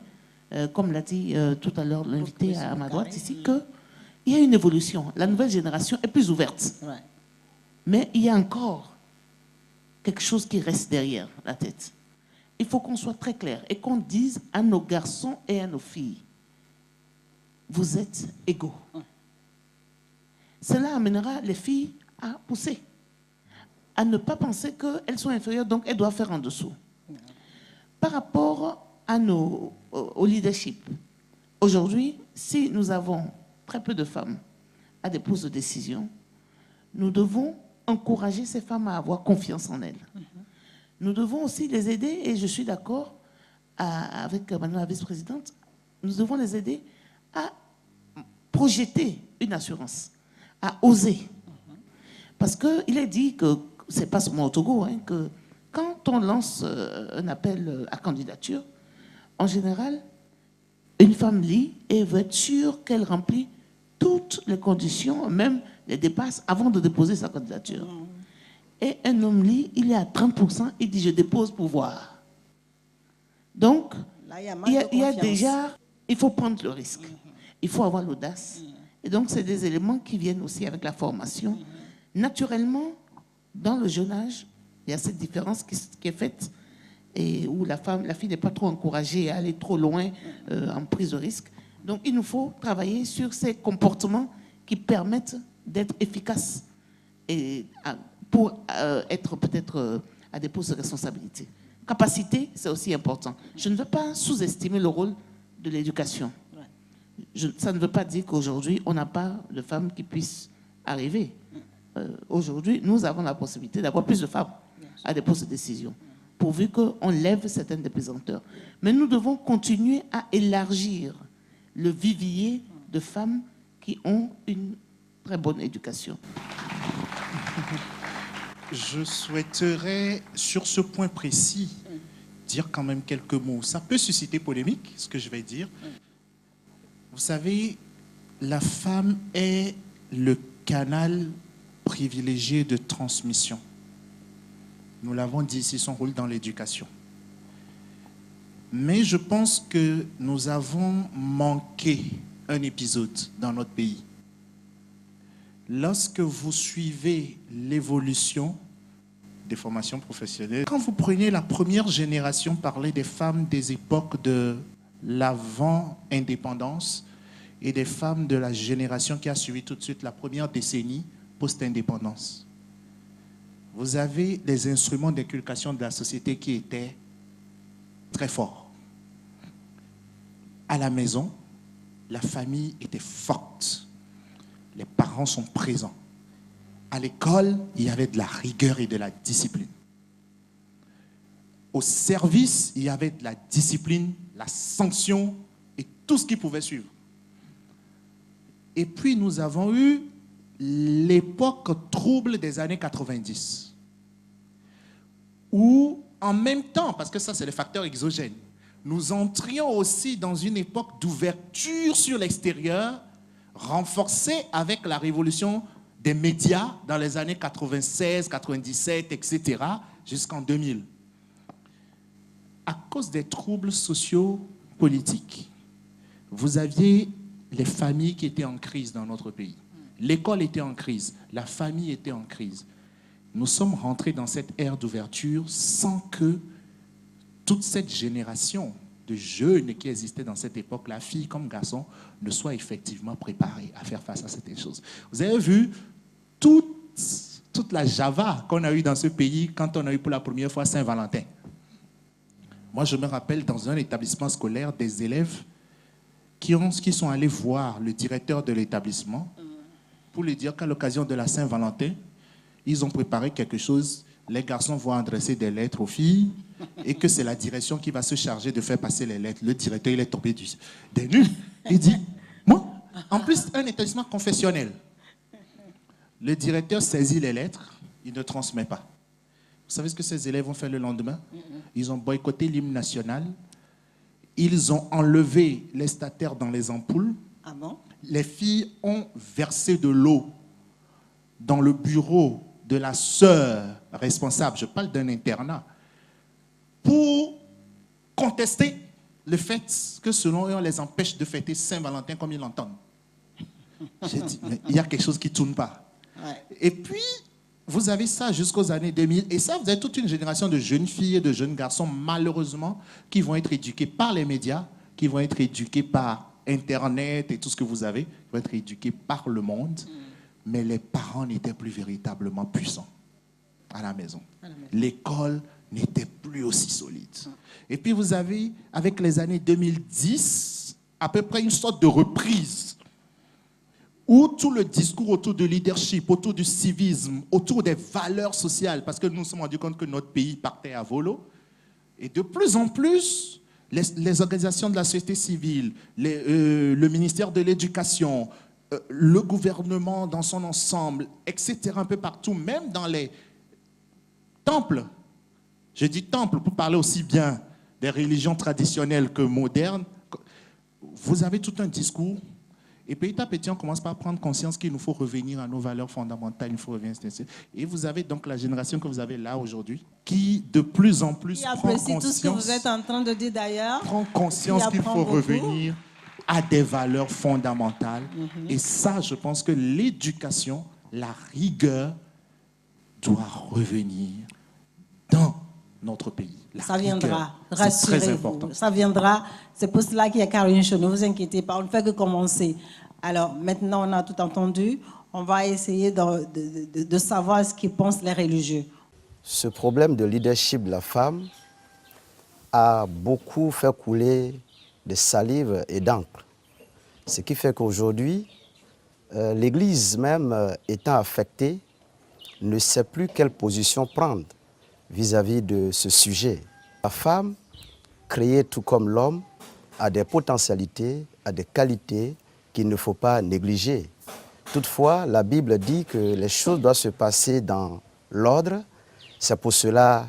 comme l'a dit tout à l'heure l'invité à ma droite ici, qu'il y a une évolution. La nouvelle génération est plus ouverte. Ouais. Mais il y a encore quelque chose qui reste derrière la tête. Il faut qu'on soit très clair et qu'on dise à nos garçons et à nos filles, vous êtes égaux. Cela amènera les filles à pousser, à ne pas penser qu'elles sont inférieures, donc elles doivent faire en dessous. Par rapport à au leadership, aujourd'hui, si nous avons très peu de femmes à des postes de décision, nous devons encourager ces femmes à avoir confiance en elles. Nous devons aussi les aider, et je suis d'accord avec Madame la vice-présidente, nous devons les aider à projeter une assurance, à oser. Parce qu'il est dit que, c'est pas seulement au Togo, hein, que quand on lance un appel à candidature, en général, une femme lit et veut être sûre qu'elle remplit toutes les conditions, même les dépasse, avant de déposer sa candidature. Et un homme lit, il est à 30%, il dit « je dépose pour voir ». Donc, là, il y a déjà, il faut prendre le risque. Il faut avoir l'audace. Et donc, c'est des éléments qui viennent aussi avec la formation. Naturellement, dans le jeune âge, il y a cette différence qui est faite et où la fille n'est pas trop encouragée à aller trop loin en prise de risque. Donc, il nous faut travailler sur ces comportements qui permettent d'être efficaces et pour être peut-être à des postes de responsabilité. Capacité, c'est aussi important. Je ne veux pas sous-estimer le rôle de l'éducation. Ça ne veut pas dire qu'aujourd'hui, on n'a pas de femmes qui puissent arriver. Aujourd'hui, nous avons la possibilité d'avoir plus de femmes à des postes de décision, pourvu qu'on lève certaines des pesanteurs. Mais nous devons continuer à élargir le vivier de femmes qui ont une très bonne éducation. Je souhaiterais, sur ce point précis, dire quand même quelques mots. Ça peut susciter polémique, ce que je vais dire. Vous savez, la femme est le canal privilégié de transmission. Nous l'avons dit ici, son rôle dans l'éducation. Mais je pense que nous avons manqué un épisode dans notre pays. Lorsque vous suivez l'évolution des formations professionnelles, quand vous prenez la première génération parler des femmes des époques de l'avant-indépendance et des femmes de la génération qui a suivi tout de suite la première décennie post-indépendance, vous avez des instruments d'inculcation de la société qui étaient très forts. À la maison, la famille était forte. Les parents sont présents. À l'école, il y avait de la rigueur et de la discipline. Au service, il y avait de la discipline, la sanction et tout ce qui pouvait suivre. Et puis, nous avons eu l'époque trouble des années 90, où, en même temps, parce que ça, c'est le facteur exogène, nous entrions aussi dans une époque d'ouverture sur l'extérieur, renforcée avec la révolution des médias dans les années 96, 97, etc., jusqu'en 2000. À cause des troubles sociaux politiques, vous aviez les familles qui étaient en crise dans notre pays. L'école était en crise, la famille était en crise. Nous sommes rentrés dans cette ère d'ouverture sans que toute cette génération de jeunes qui existaient dans cette époque-là, filles comme garçons, ne soient effectivement préparés à faire face à cette chose. Vous avez vu toute la java qu'on a eue dans ce pays quand on a eu pour la première fois Saint-Valentin. Moi, je me rappelle dans un établissement scolaire des élèves qui sont allés voir le directeur de l'établissement pour lui dire qu'à l'occasion de la Saint-Valentin, ils ont préparé quelque chose. Les garçons vont adresser des lettres aux filles et que c'est la direction qui va se charger de faire passer les lettres. Le directeur, il est tombé des nues. Il dit, moi, en plus, un établissement confessionnel. Le directeur saisit les lettres, il ne transmet pas. Vous savez ce que ces élèves ont fait le lendemain? Ils ont boycotté l'hymne national. Ils ont enlevé les statères dans les ampoules. Ah bon? Les filles ont versé de l'eau dans le bureau de la sœur responsable, je parle d'un internat, pour contester le fait que selon eux, on les empêche de fêter Saint-Valentin comme ils l'entendent. J'ai dit, mais il y a quelque chose qui ne tourne pas. Ouais. Et puis, vous avez ça jusqu'aux années 2000. Et ça, vous avez toute une génération de jeunes filles et de jeunes garçons, malheureusement, qui vont être éduqués par les médias, qui vont être éduqués par Internet et tout ce que vous avez, qui vont être éduqués par le monde. Mais les parents n'étaient plus véritablement puissants à la maison. L'école n'était plus aussi solide. Et puis vous avez, avec les années 2010, à peu près une sorte de reprise où tout le discours autour du leadership, autour du civisme, autour des valeurs sociales, parce que nous nous sommes rendus compte que notre pays partait à volo, et de plus en plus, les organisations de la société civile, le ministère de l'Éducation, le gouvernement dans son ensemble, etc., un peu partout, même dans les temples. Je dis temples pour parler aussi bien des religions traditionnelles que modernes. Vous avez tout un discours. Et petit à petit, on commence par prendre conscience qu'il nous faut revenir à nos valeurs fondamentales. Il faut revenir. Et vous avez donc la génération que vous avez là aujourd'hui, qui de plus en plus prend conscience. Tout ce que vous êtes en train de dire d'ailleurs. Prend conscience qu'il faut revenir à des valeurs fondamentales. Et ça, je pense que l'éducation, la rigueur, doit revenir dans notre pays. Ça viendra, rassurez-vous. Ça viendra. C'est pour cela qu'il y a Caroline Chaud. Ne vous inquiétez pas, on ne fait que commencer. Alors, maintenant, on a tout entendu. On va essayer de savoir ce qu'ils pensent les religieux. Ce problème de leadership de la femme a beaucoup fait couler de salive et d'encre. Ce qui fait qu'aujourd'hui, l'Église même étant affectée, ne sait plus quelle position prendre vis-à-vis de ce sujet. La femme, créée tout comme l'homme, a des potentialités, a des qualités qu'il ne faut pas négliger. Toutefois, la Bible dit que les choses doivent se passer dans l'ordre. C'est pour cela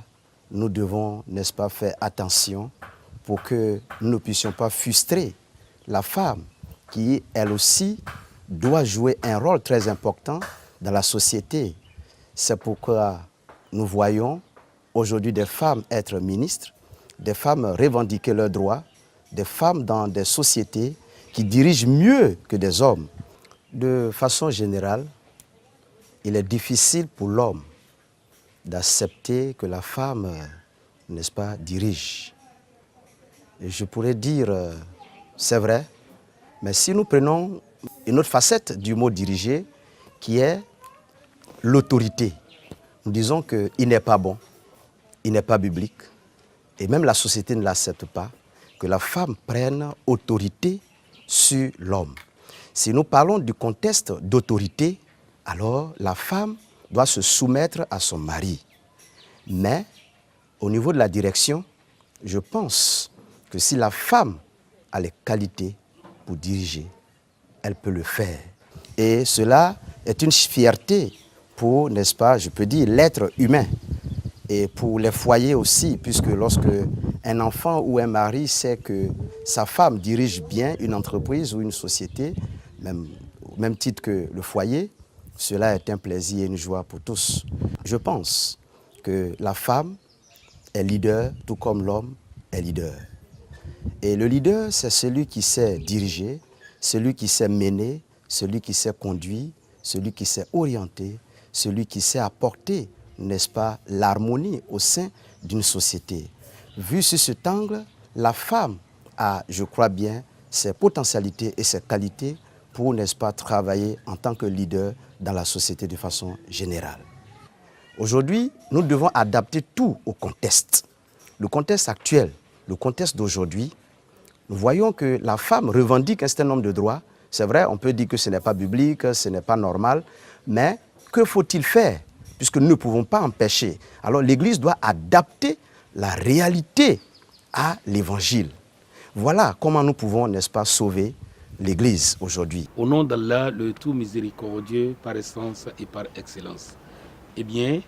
que nous devons, n'est-ce pas, faire attention pour que nous ne puissions pas frustrer la femme qui, elle aussi, doit jouer un rôle très important dans la société. C'est pourquoi nous voyons aujourd'hui des femmes être ministres, des femmes revendiquer leurs droits, des femmes dans des sociétés qui dirigent mieux que des hommes. De façon générale, il est difficile pour l'homme d'accepter que la femme, n'est-ce pas, dirige. Et je pourrais dire, c'est vrai, mais si nous prenons une autre facette du mot diriger, qui est l'autorité, nous disons qu'il n'est pas bon, il n'est pas biblique, et même la société ne l'accepte pas, que la femme prenne autorité sur l'homme. Si nous parlons du contexte d'autorité, alors la femme doit se soumettre à son mari. Mais au niveau de la direction, je pense que si la femme a les qualités pour diriger, elle peut le faire. Et cela est une fierté pour, n'est-ce pas, je peux dire, l'être humain. Et pour les foyers aussi, puisque lorsque un enfant ou un mari sait que sa femme dirige bien une entreprise ou une société, au même titre que le foyer, cela est un plaisir et une joie pour tous. Je pense que la femme est leader, tout comme l'homme est leader. Et le leader, c'est celui qui sait diriger, celui qui sait mener, celui qui sait conduire, celui qui sait orienter, celui qui sait apporter, n'est-ce pas, l'harmonie au sein d'une société. Vu sur cet angle, la femme a, je crois bien, ses potentialités et ses qualités pour, n'est-ce pas, travailler en tant que leader dans la société de façon générale. Aujourd'hui, nous devons adapter tout au contexte. Le contexte actuel, le contexte d'aujourd'hui, nous voyons que la femme revendique un certain nombre de droits. C'est vrai, on peut dire que ce n'est pas biblique, ce n'est pas normal, mais que faut-il faire puisque nous ne pouvons pas empêcher? Alors l'Église doit adapter la réalité à l'Évangile. Voilà comment nous pouvons, n'est-ce pas, sauver l'Église aujourd'hui. Au nom d'Allah, le tout miséricordieux par essence et par excellence, eh bien,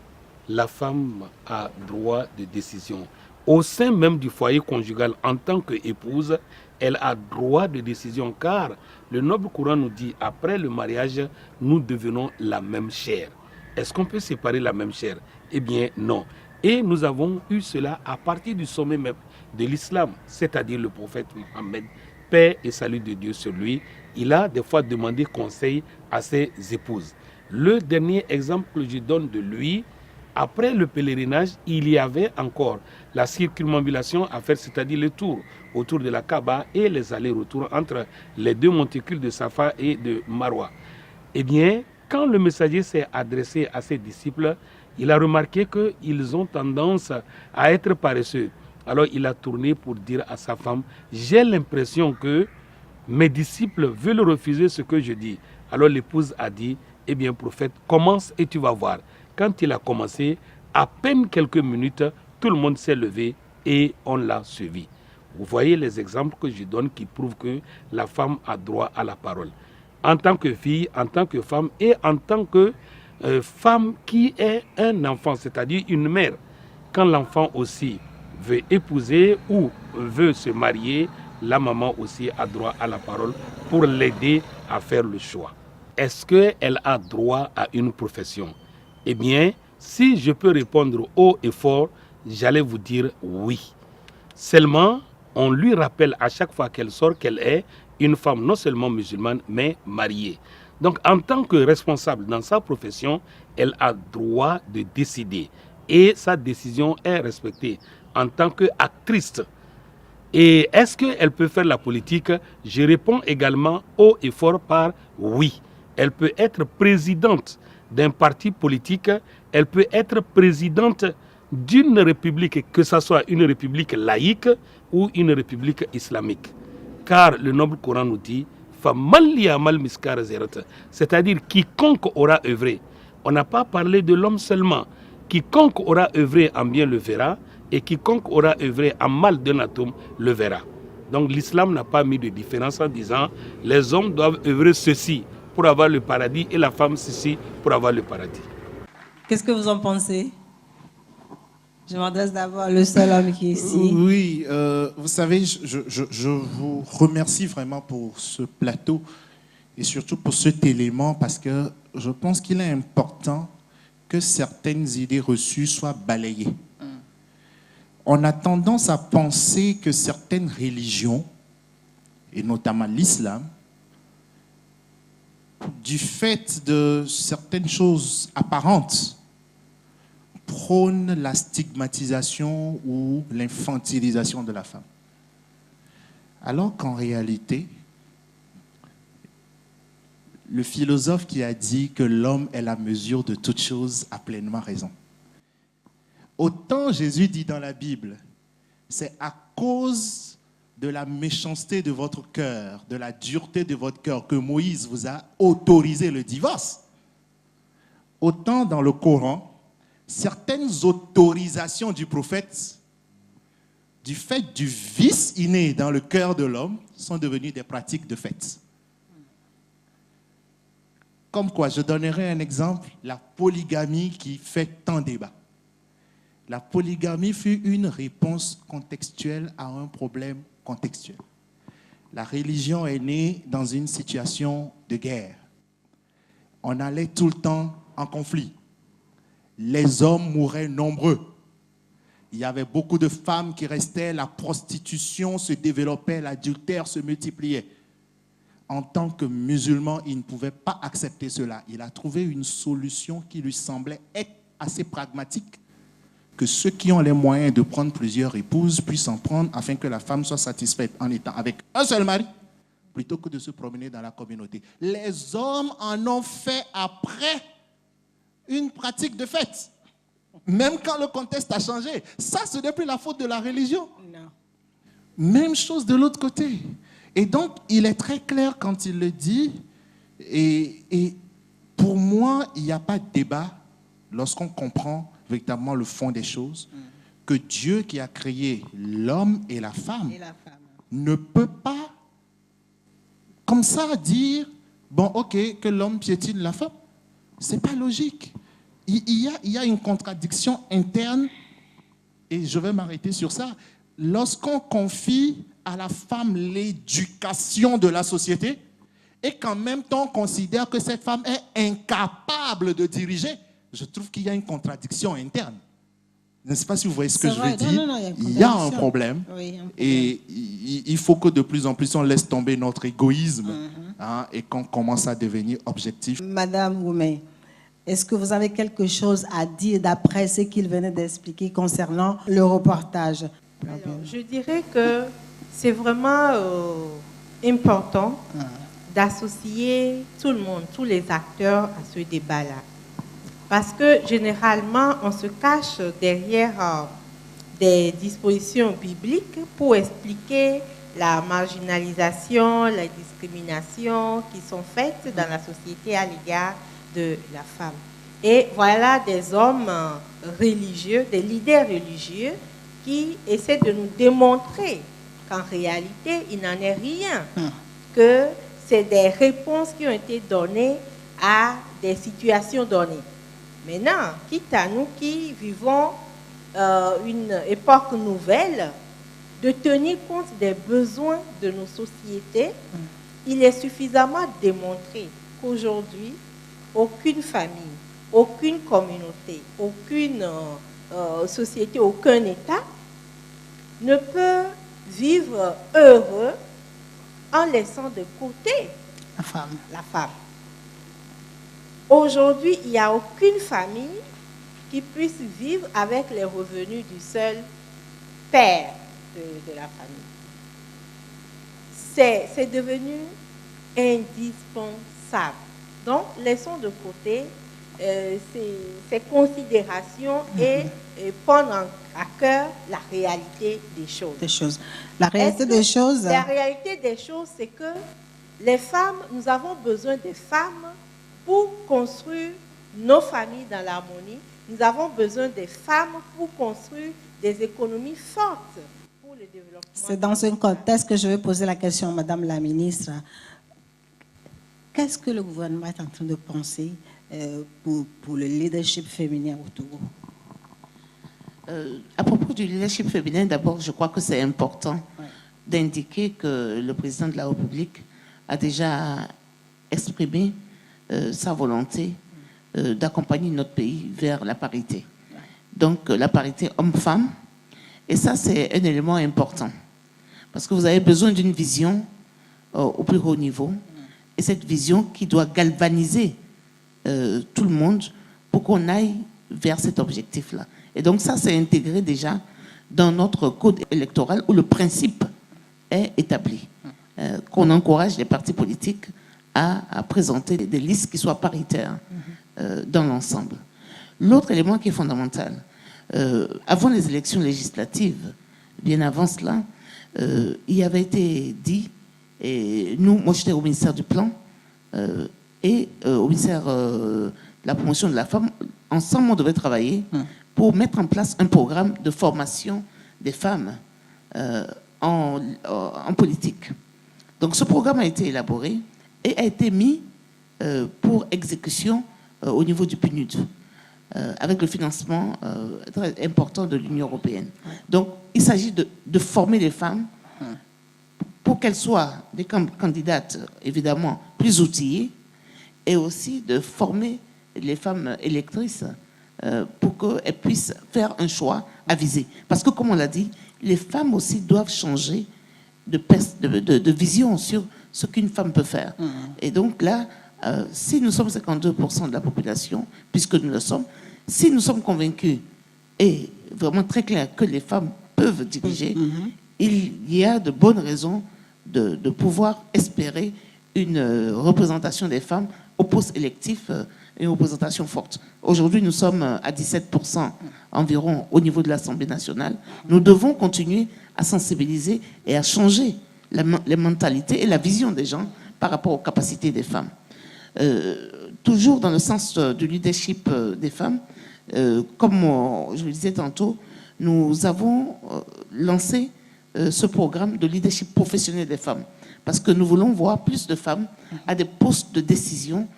la femme a droit de décision. Au sein même du foyer conjugal, en tant qu'épouse, elle a droit de décision car le noble Coran nous dit, après le mariage, nous devenons la même chair. Est-ce qu'on peut séparer la même chair? Eh bien, non. Et nous avons eu cela à partir du sommet même de l'islam, c'est-à-dire le prophète Mohammed, paix et salut de Dieu sur lui. Il a des fois demandé conseil à ses épouses. Le dernier exemple que je donne de lui, après le pèlerinage, il y avait encore la circumambulation à faire, c'est-à-dire le tour autour de la Kaaba et les allers-retours entre les deux monticules de Safa et de Marwa. Eh bien, quand le messager s'est adressé à ses disciples, il a remarqué qu'ils ont tendance à être paresseux. Alors il a tourné pour dire à sa femme, j'ai l'impression que mes disciples veulent refuser ce que je dis. Alors l'épouse a dit, eh bien prophète, commence et tu vas voir. Quand il a commencé, à peine quelques minutes, tout le monde s'est levé et on l'a suivi. Vous voyez les exemples que je donne qui prouvent que la femme a droit à la parole. En tant que fille, en tant que femme et en tant que femme qui est un enfant, c'est-à-dire une mère. Quand l'enfant aussi veut épouser ou veut se marier, la maman aussi a droit à la parole pour l'aider à faire le choix. Est-ce qu'elle a droit à une profession? Eh bien, si je peux répondre haut et fort, j'allais vous dire oui. Seulement, on lui rappelle à chaque fois qu'elle sort qu'elle est une femme non seulement musulmane, mais mariée. Donc, en tant que responsable dans sa profession, elle a droit de décider. Et sa décision est respectée en tant qu'actrice. Et est-ce qu'elle peut faire la politique? Je réponds également haut et fort par oui. Elle peut être présidente d'un parti politique, elle peut être présidente d'une république, que ce soit une république laïque ou une république islamique. Car le noble Coran nous dit, c'est-à-dire quiconque aura œuvré. On n'a pas parlé de l'homme seulement. Quiconque aura œuvré en bien le verra, et quiconque aura œuvré en mal d'un atome le verra. Donc l'islam n'a pas mis de différence en disant les hommes doivent œuvrer ceci pour avoir le paradis et la femme ceci pour avoir le paradis. Qu'est-ce que vous en pensez? Je m'adresse d'abord le seul homme qui est ici. Oui, vous savez, je vous remercie vraiment pour ce plateau et surtout pour cet élément parce que je pense qu'il est important que certaines idées reçues soient balayées. On a tendance à penser que certaines religions, et notamment l'islam, du fait de certaines choses apparentes, prônent la stigmatisation ou l'infantilisation de la femme. Alors qu'en réalité, le philosophe qui a dit que l'homme est la mesure de toute chose a pleinement raison. Autant Jésus dit dans la Bible, c'est à cause de la méchanceté de votre cœur, de la dureté de votre cœur que Moïse vous a autorisé le divorce. Autant dans le Coran, certaines autorisations du prophète, du fait du vice inné dans le cœur de l'homme, sont devenues des pratiques de fait. Comme quoi, je donnerai un exemple, la polygamie qui fait tant débat. La polygamie fut une réponse contextuelle à un problème contextuel. La religion est née dans une situation de guerre. On allait tout le temps en conflit. Les hommes mouraient nombreux. Il y avait beaucoup de femmes qui restaient, la prostitution se développait, l'adultère se multipliait. En tant que musulman, il ne pouvait pas accepter cela. Il a trouvé une solution qui lui semblait être assez pragmatique, que ceux qui ont les moyens de prendre plusieurs épouses puissent en prendre afin que la femme soit satisfaite en étant avec un seul mari, plutôt que de se promener dans la communauté. Les hommes en ont fait après une pratique de fait, même quand le contexte a changé. Ça, ce n'est plus la faute de la religion. Non. Même chose de l'autre côté. Et donc, il est très clair quand il le dit. Et pour moi, il n'y a pas de débat lorsqu'on comprend véritablement le fond des choses, que Dieu qui a créé l'homme et la femme ne peut pas, comme ça, dire, bon, ok, que l'homme piétine la femme. C'est pas logique. Il y a une contradiction interne, et je vais m'arrêter sur ça. Lorsqu'on confie à la femme l'éducation de la société, et qu'en même temps on considère que cette femme est incapable de diriger, je trouve qu'il y a une contradiction interne. Je ne sais pas si vous voyez ce que je veux dire. Non, il y a un problème. Oui, et il faut que de plus en plus on laisse tomber notre égoïsme et qu'on commence à devenir objectif. Madame Woumé, est-ce que vous avez quelque chose à dire d'après ce qu'il venait d'expliquer concernant le reportage? Alors, je dirais que c'est vraiment important d'associer tout le monde, tous les acteurs à ce débat-là. Parce que généralement, on se cache derrière des dispositions bibliques pour expliquer la marginalisation, la discrimination qui sont faites dans la société à l'égard de la femme. Et voilà des hommes religieux, des leaders religieux qui essaient de nous démontrer qu'en réalité, il n'en est rien, que c'est des réponses qui ont été données à des situations données. Maintenant, quitte à nous qui vivons une époque nouvelle, de tenir compte des besoins de nos sociétés, il est suffisamment démontré qu'aujourd'hui, aucune famille, aucune communauté, aucune société, aucun État ne peut vivre heureux en laissant de côté la femme. Aujourd'hui, il n'y a aucune famille qui puisse vivre avec les revenus du seul père de la famille. C'est devenu indispensable. Donc, laissons de côté ces considérations et prendre à cœur la réalité des choses. La réalité des choses. La réalité des choses, c'est que les femmes, nous avons besoin des femmes pour construire nos familles dans l'harmonie. Nous avons besoin des femmes pour construire des économies fortes pour le développement. C'est dans ce contexte que je vais poser la question à Madame la ministre. Qu'est-ce que le gouvernement est en train de penser pour le leadership féminin au Togo? À propos du leadership féminin, d'abord, je crois que c'est important d'indiquer que le président de la République a déjà exprimé sa volonté d'accompagner notre pays vers la parité. Donc, la parité homme-femme. Et ça, c'est un élément important. Parce que vous avez besoin d'une vision au plus haut niveau. Et cette vision qui doit galvaniser tout le monde pour qu'on aille vers cet objectif-là. Et donc ça, c'est intégré déjà dans notre code électoral où le principe est établi. Qu'on encourage les partis politiques à présenter des listes qui soient paritaires dans l'ensemble. L'autre élément qui est fondamental, avant les élections législatives, bien avant cela, il avait été dit, et moi j'étais au ministère du Plan et au ministère de la promotion de la femme, ensemble on devait travailler pour mettre en place un programme de formation des femmes en politique. Donc ce programme a été élaboré et a été mis pour exécution au niveau du PNUD, avec le financement très important de l'Union européenne. Donc il s'agit de former les femmes pour qu'elles soient des candidates évidemment plus outillées et aussi de former les femmes électrices pour qu'elles puissent faire un choix avisé. Parce que comme on l'a dit, les femmes aussi doivent changer de vision sur ce qu'une femme peut faire. Et donc là, si nous sommes 52% de la population, puisque nous le sommes, si nous sommes convaincus et vraiment très clairs que les femmes peuvent diriger, il y a de bonnes raisons de pouvoir espérer une représentation des femmes au poste électif et une représentation forte. Aujourd'hui, nous sommes à 17% environ au niveau de l'Assemblée nationale. Nous devons continuer à sensibiliser et à changer les mentalités et la vision des gens par rapport aux capacités des femmes. Toujours dans le sens du leadership des femmes, comme je le disais tantôt, nous avons lancé ce programme de leadership professionnel des femmes parce que nous voulons voir plus de femmes à des postes de décision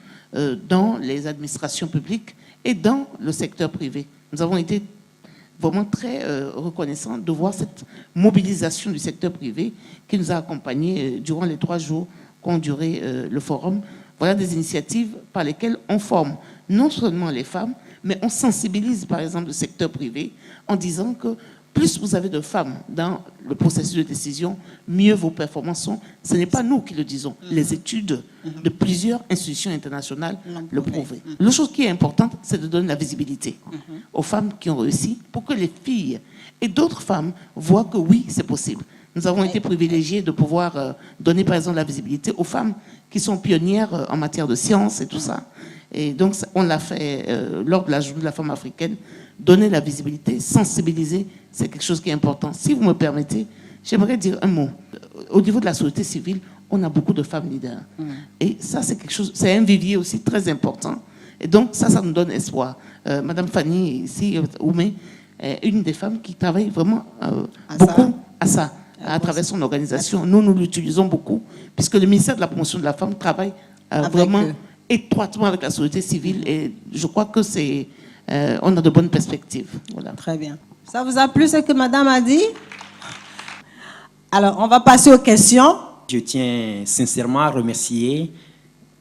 dans les administrations publiques et dans le secteur privé. Nous avons été vraiment très reconnaissants de voir cette mobilisation du secteur privé qui nous a accompagnés durant les 3 jours qu'ont duré le forum. Voilà des initiatives par lesquelles on forme non seulement les femmes, mais on sensibilise par exemple le secteur privé en disant que plus vous avez de femmes dans le processus de décision, mieux vos performances sont. Ce n'est pas nous qui le disons. Les études de plusieurs institutions internationales le prouvent. L'autre chose qui est importante, c'est de donner la visibilité aux femmes qui ont réussi pour que les filles et d'autres femmes voient que oui, c'est possible. Nous avons été privilégiés de pouvoir donner par exemple la visibilité aux femmes qui sont pionnières en matière de sciences et tout ça. Et donc on l'a fait lors de la journée de la femme africaine. Donner la visibilité, sensibiliser, c'est quelque chose qui est important. Si vous me permettez, j'aimerais dire un mot. Au niveau de la société civile, on a beaucoup de femmes leaders. Et ça, c'est quelque chose, c'est un vivier aussi très important. Et donc ça nous donne espoir. Madame Fanny, ici, Oumé, est une des femmes qui travaille vraiment beaucoup à ça. À travers son organisation. Nous l'utilisons beaucoup, puisque le ministère de la promotion de la femme travaille vraiment étroitement avec la société civile et je crois que on a de bonnes perspectives. Voilà. Très bien. Ça vous a plu ce que madame a dit? Alors, on va passer aux questions. Je tiens sincèrement à remercier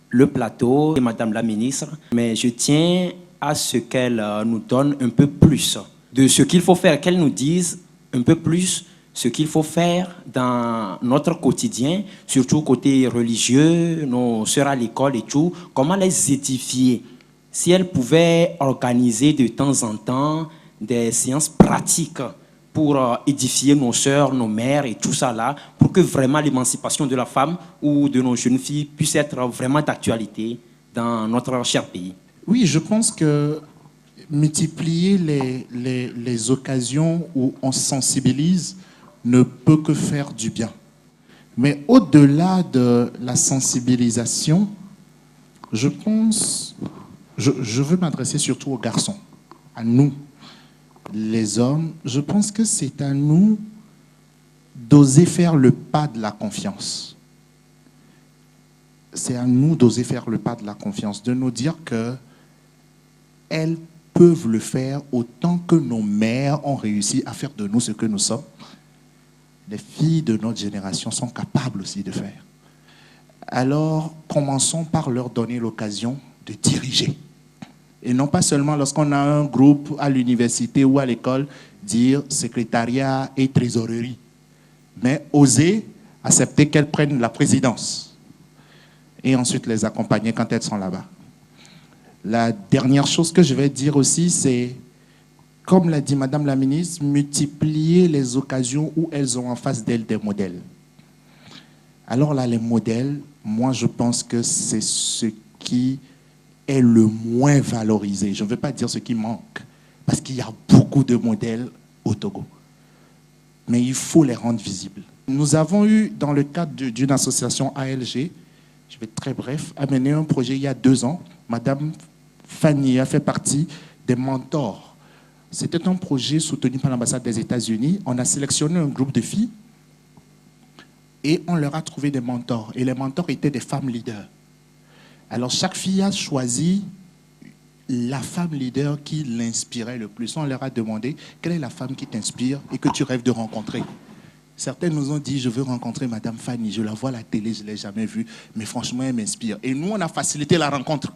le plateau et madame la ministre, mais je tiens à ce qu'elle nous donne un peu plus de ce qu'il faut faire, qu'elle nous dise un peu plus ce qu'il faut faire dans notre quotidien, surtout côté religieux, nos sœurs à l'école et tout, comment les édifier. Si elles pouvaient organiser de temps en temps des séances pratiques pour édifier nos sœurs, nos mères et tout ça là, pour que vraiment l'émancipation de la femme ou de nos jeunes filles puisse être vraiment d'actualité dans notre cher pays. Oui, je pense que multiplier les occasions où on sensibilise ne peut que faire du bien. Mais au-delà de la sensibilisation, je pense, je veux m'adresser surtout aux garçons, à nous, les hommes. Je pense que c'est à nous d'oser faire le pas de la confiance. C'est à nous d'oser faire le pas de la confiance, de nous dire que elles peuvent le faire autant que nos mères ont réussi à faire de nous ce que nous sommes. Les filles de notre génération sont capables aussi de faire. Alors, commençons par leur donner l'occasion de diriger. Et non pas seulement lorsqu'on a un groupe à l'université ou à l'école, dire secrétariat et trésorerie, mais oser accepter qu'elles prennent la présidence et ensuite les accompagner quand elles sont là-bas. La dernière chose que je vais dire aussi, c'est, comme l'a dit Madame la ministre, multiplier les occasions où elles ont en face d'elles des modèles. Alors là, les modèles, moi je pense que c'est ce qui est le moins valorisé. Je ne veux pas dire ce qui manque, parce qu'il y a beaucoup de modèles au Togo. Mais il faut les rendre visibles. Nous avons eu, dans le cadre d'une association ALG, je vais être très bref, amené un projet il y a 2 ans. Madame Fanny a fait partie des mentors. C'était un projet soutenu par l'ambassade des États-Unis. On a sélectionné un groupe de filles et on leur a trouvé des mentors. Et les mentors étaient des femmes leaders. Alors chaque fille a choisi la femme leader qui l'inspirait le plus. On leur a demandé quelle est la femme qui t'inspire et que tu rêves de rencontrer. Certaines nous ont dit, je veux rencontrer Madame Fanny, je la vois à la télé, je ne l'ai jamais vue, mais franchement, elle m'inspire. Et nous, on a facilité la rencontre.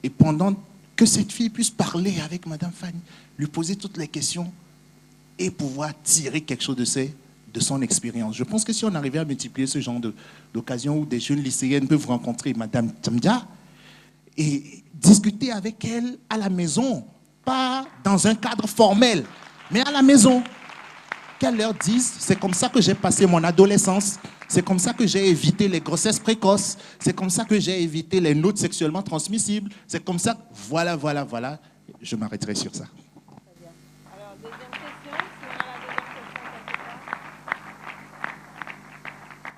Et pendant que cette fille puisse parler avec Madame Fanny, lui poser toutes les questions et pouvoir tirer quelque chose de son expérience. Je pense que si on arrivait à multiplier ce genre d'occasion où des jeunes lycéennes peuvent rencontrer Madame Tchamdia et discuter avec elle à la maison, pas dans un cadre formel, mais à la maison, qu'elle leur dise, c'est comme ça que j'ai passé mon adolescence, c'est comme ça que j'ai évité les grossesses précoces, c'est comme ça que j'ai évité les notes sexuellement transmissibles, c'est comme ça, voilà, je m'arrêterai sur ça.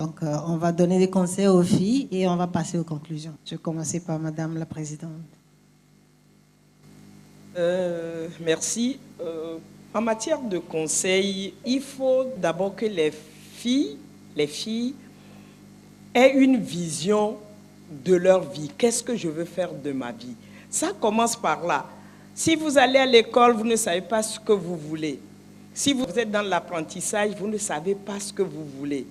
Donc, on va donner des conseils aux filles et on va passer aux conclusions. Je vais commencer par Madame la Présidente. Merci. En matière de conseils, il faut d'abord que les filles aient une vision de leur vie. Qu'est-ce que je veux faire de ma vie? Ça commence par là. Si vous allez à l'école, vous ne savez pas ce que vous voulez. Si vous êtes dans l'apprentissage, vous ne savez pas ce que vous voulez.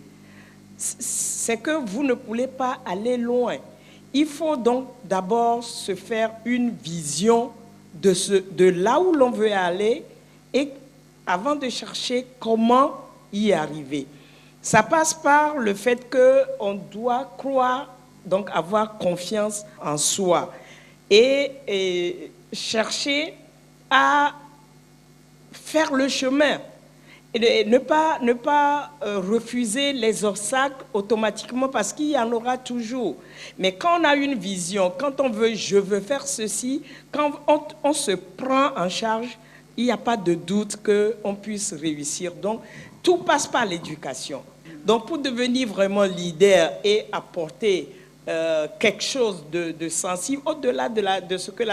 C'est que vous ne pouvez pas aller loin. Il faut donc d'abord se faire une vision de là où l'on veut aller et avant de chercher comment y arriver. Ça passe par le fait qu'on doit croire, donc avoir confiance en soi et chercher à faire le chemin et ne pas refuser les obstacles automatiquement parce qu'il y en aura toujours. Mais quand on a une vision, quand on veut, je veux faire ceci, quand on se prend en charge, il n'y a pas de doute qu'on puisse réussir. Donc, tout passe par l'éducation. Donc, pour devenir vraiment leader et apporter quelque chose de sensible, au-delà de ce que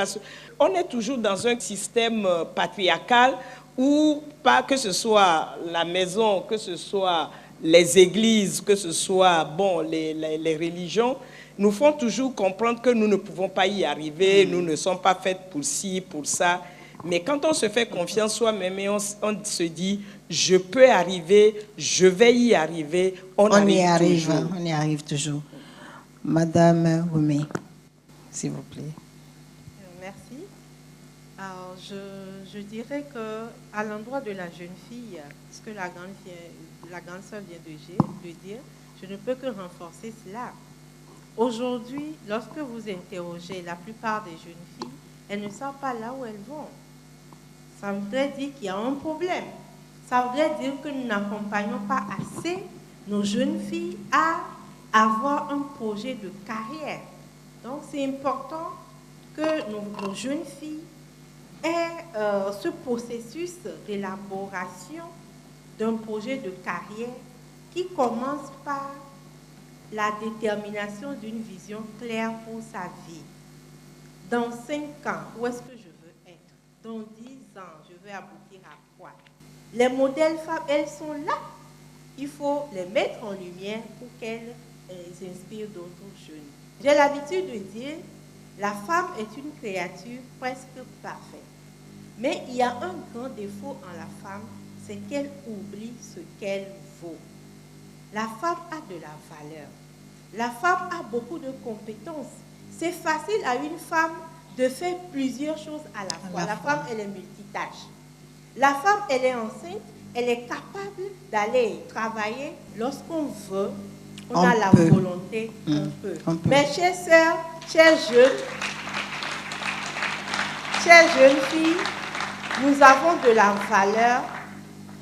on est toujours dans un système patriarcal où, pas que ce soit la maison, que ce soit les églises, que ce soit les religions, nous font toujours comprendre que nous ne pouvons pas y arriver, nous ne sommes pas faites pour ci, pour ça. Mais quand on se fait confiance soi-même et on se dit, je peux arriver, je vais y arriver, on y arrive toujours. Madame Oumé, s'il vous plaît. Merci. Alors, je dirais qu'à l'endroit de la jeune fille, ce que la grande sœur vient de dire, je ne peux que renforcer cela. Aujourd'hui, lorsque vous interrogez la plupart des jeunes filles, elles ne savent pas là où elles vont. Ça voudrait dire qu'il y a un problème. Ça voudrait dire que nous n'accompagnons pas assez nos jeunes filles à avoir un projet de carrière. Donc, c'est important que nos jeunes filles aient ce processus d'élaboration d'un projet de carrière qui commence par la détermination d'une vision claire pour sa vie. Dans 5 ans, où est-ce que je veux être? Dans 10 ans, je veux aboutir à quoi? Les modèles femmes, elles sont là. Il faut les mettre en lumière pour qu'elles inspirent d'autres jeunes. J'ai l'habitude de dire, la femme est une créature presque parfaite. Mais il y a un grand défaut en la femme, c'est qu'elle oublie ce qu'elle vaut. La femme a de la valeur. La femme a beaucoup de compétences. C'est facile à une femme de faire plusieurs choses à la fois. La femme, elle est multitâche. La femme, elle est enceinte, elle est capable d'aller travailler lorsqu'on veut. On a la volonté, on peut. Mais chères sœurs, chères jeunes filles, nous avons de la valeur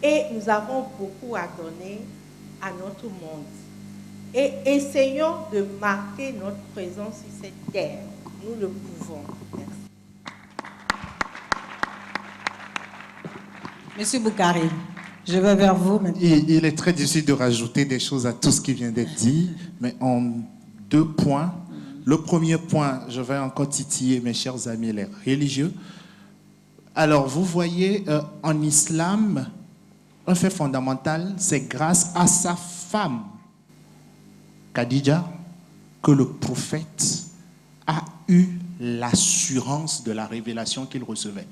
et nous avons beaucoup à donner à notre monde. Et essayons de marquer notre présence sur cette terre. Nous le pouvons. Merci. Monsieur Boukari, je vais vers vous maintenant. Il est très difficile de rajouter des choses à tout ce qui vient d'être dit, mais en 2 points. Le premier point, je vais encore titiller mes chers amis les religieux. Alors, vous voyez, en islam, un fait fondamental, c'est grâce à sa femme, Khadija, que le prophète a eu l'assurance de la révélation qu'il recevait.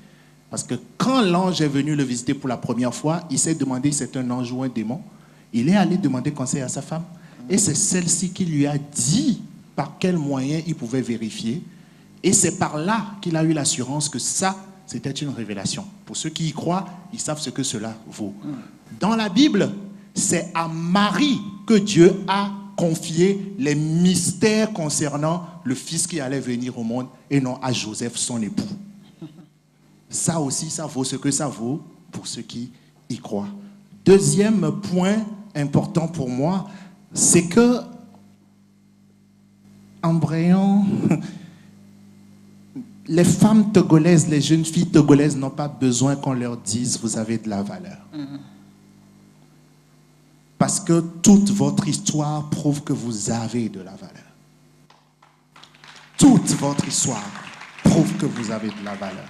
Parce que quand l'ange est venu le visiter pour la première fois, il s'est demandé si c'est un ange ou un démon. Il est allé demander conseil à sa femme. Et c'est celle-ci qui lui a dit par quel moyen il pouvait vérifier. Et c'est par là qu'il a eu l'assurance que ça, c'était une révélation. Pour ceux qui y croient, ils savent ce que cela vaut. Dans la Bible, c'est à Marie que Dieu a confié les mystères concernant le fils qui allait venir au monde et non à Joseph, son époux. Ça aussi, ça vaut ce que ça vaut pour ceux qui y croient. Deuxième point important pour moi, c'est que, embrayant, les femmes togolaises, les jeunes filles togolaises n'ont pas besoin qu'on leur dise « vous avez de la valeur ». Parce que toute votre histoire prouve que vous avez de la valeur. Toute votre histoire prouve que vous avez de la valeur.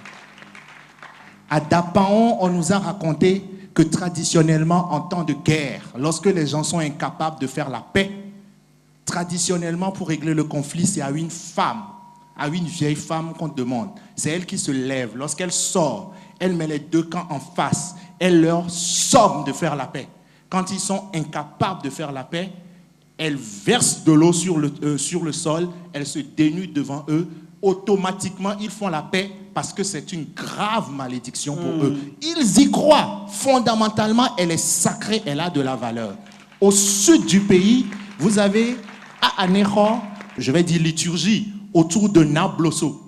À Dapaon, on nous a raconté que traditionnellement, en temps de guerre, lorsque les gens sont incapables de faire la paix, traditionnellement, pour régler le conflit, c'est à une femme, à une vieille femme qu'on demande. C'est elle qui se lève. Lorsqu'elle sort, elle met les deux camps en face. Elle leur somme de faire la paix. Quand ils sont incapables de faire la paix, elle verse de l'eau sur le sol, elle se dénude devant eux. Automatiquement, ils font la paix parce que c'est une grave malédiction pour eux. Ils y croient. Fondamentalement, elle est sacrée, elle a de la valeur. Au sud du pays, vous avez à Anéro, je vais dire liturgie, autour de Nabloso.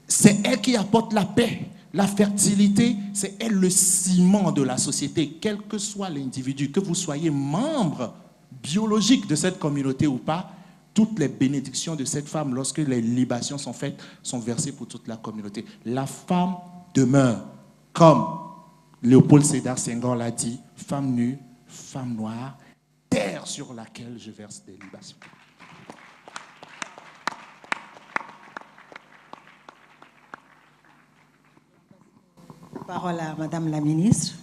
C'est elle qui apporte la paix, la fertilité, c'est elle le ciment de la société, quel que soit l'individu, que vous soyez membre biologique de cette communauté ou pas, toutes les bénédictions de cette femme, lorsque les libations sont faites, sont versées pour toute la communauté. La femme demeure, comme Léopold Sédar Senghor l'a dit, femme nue, femme noire, terre sur laquelle je verse des libations. Parole à Madame la ministre.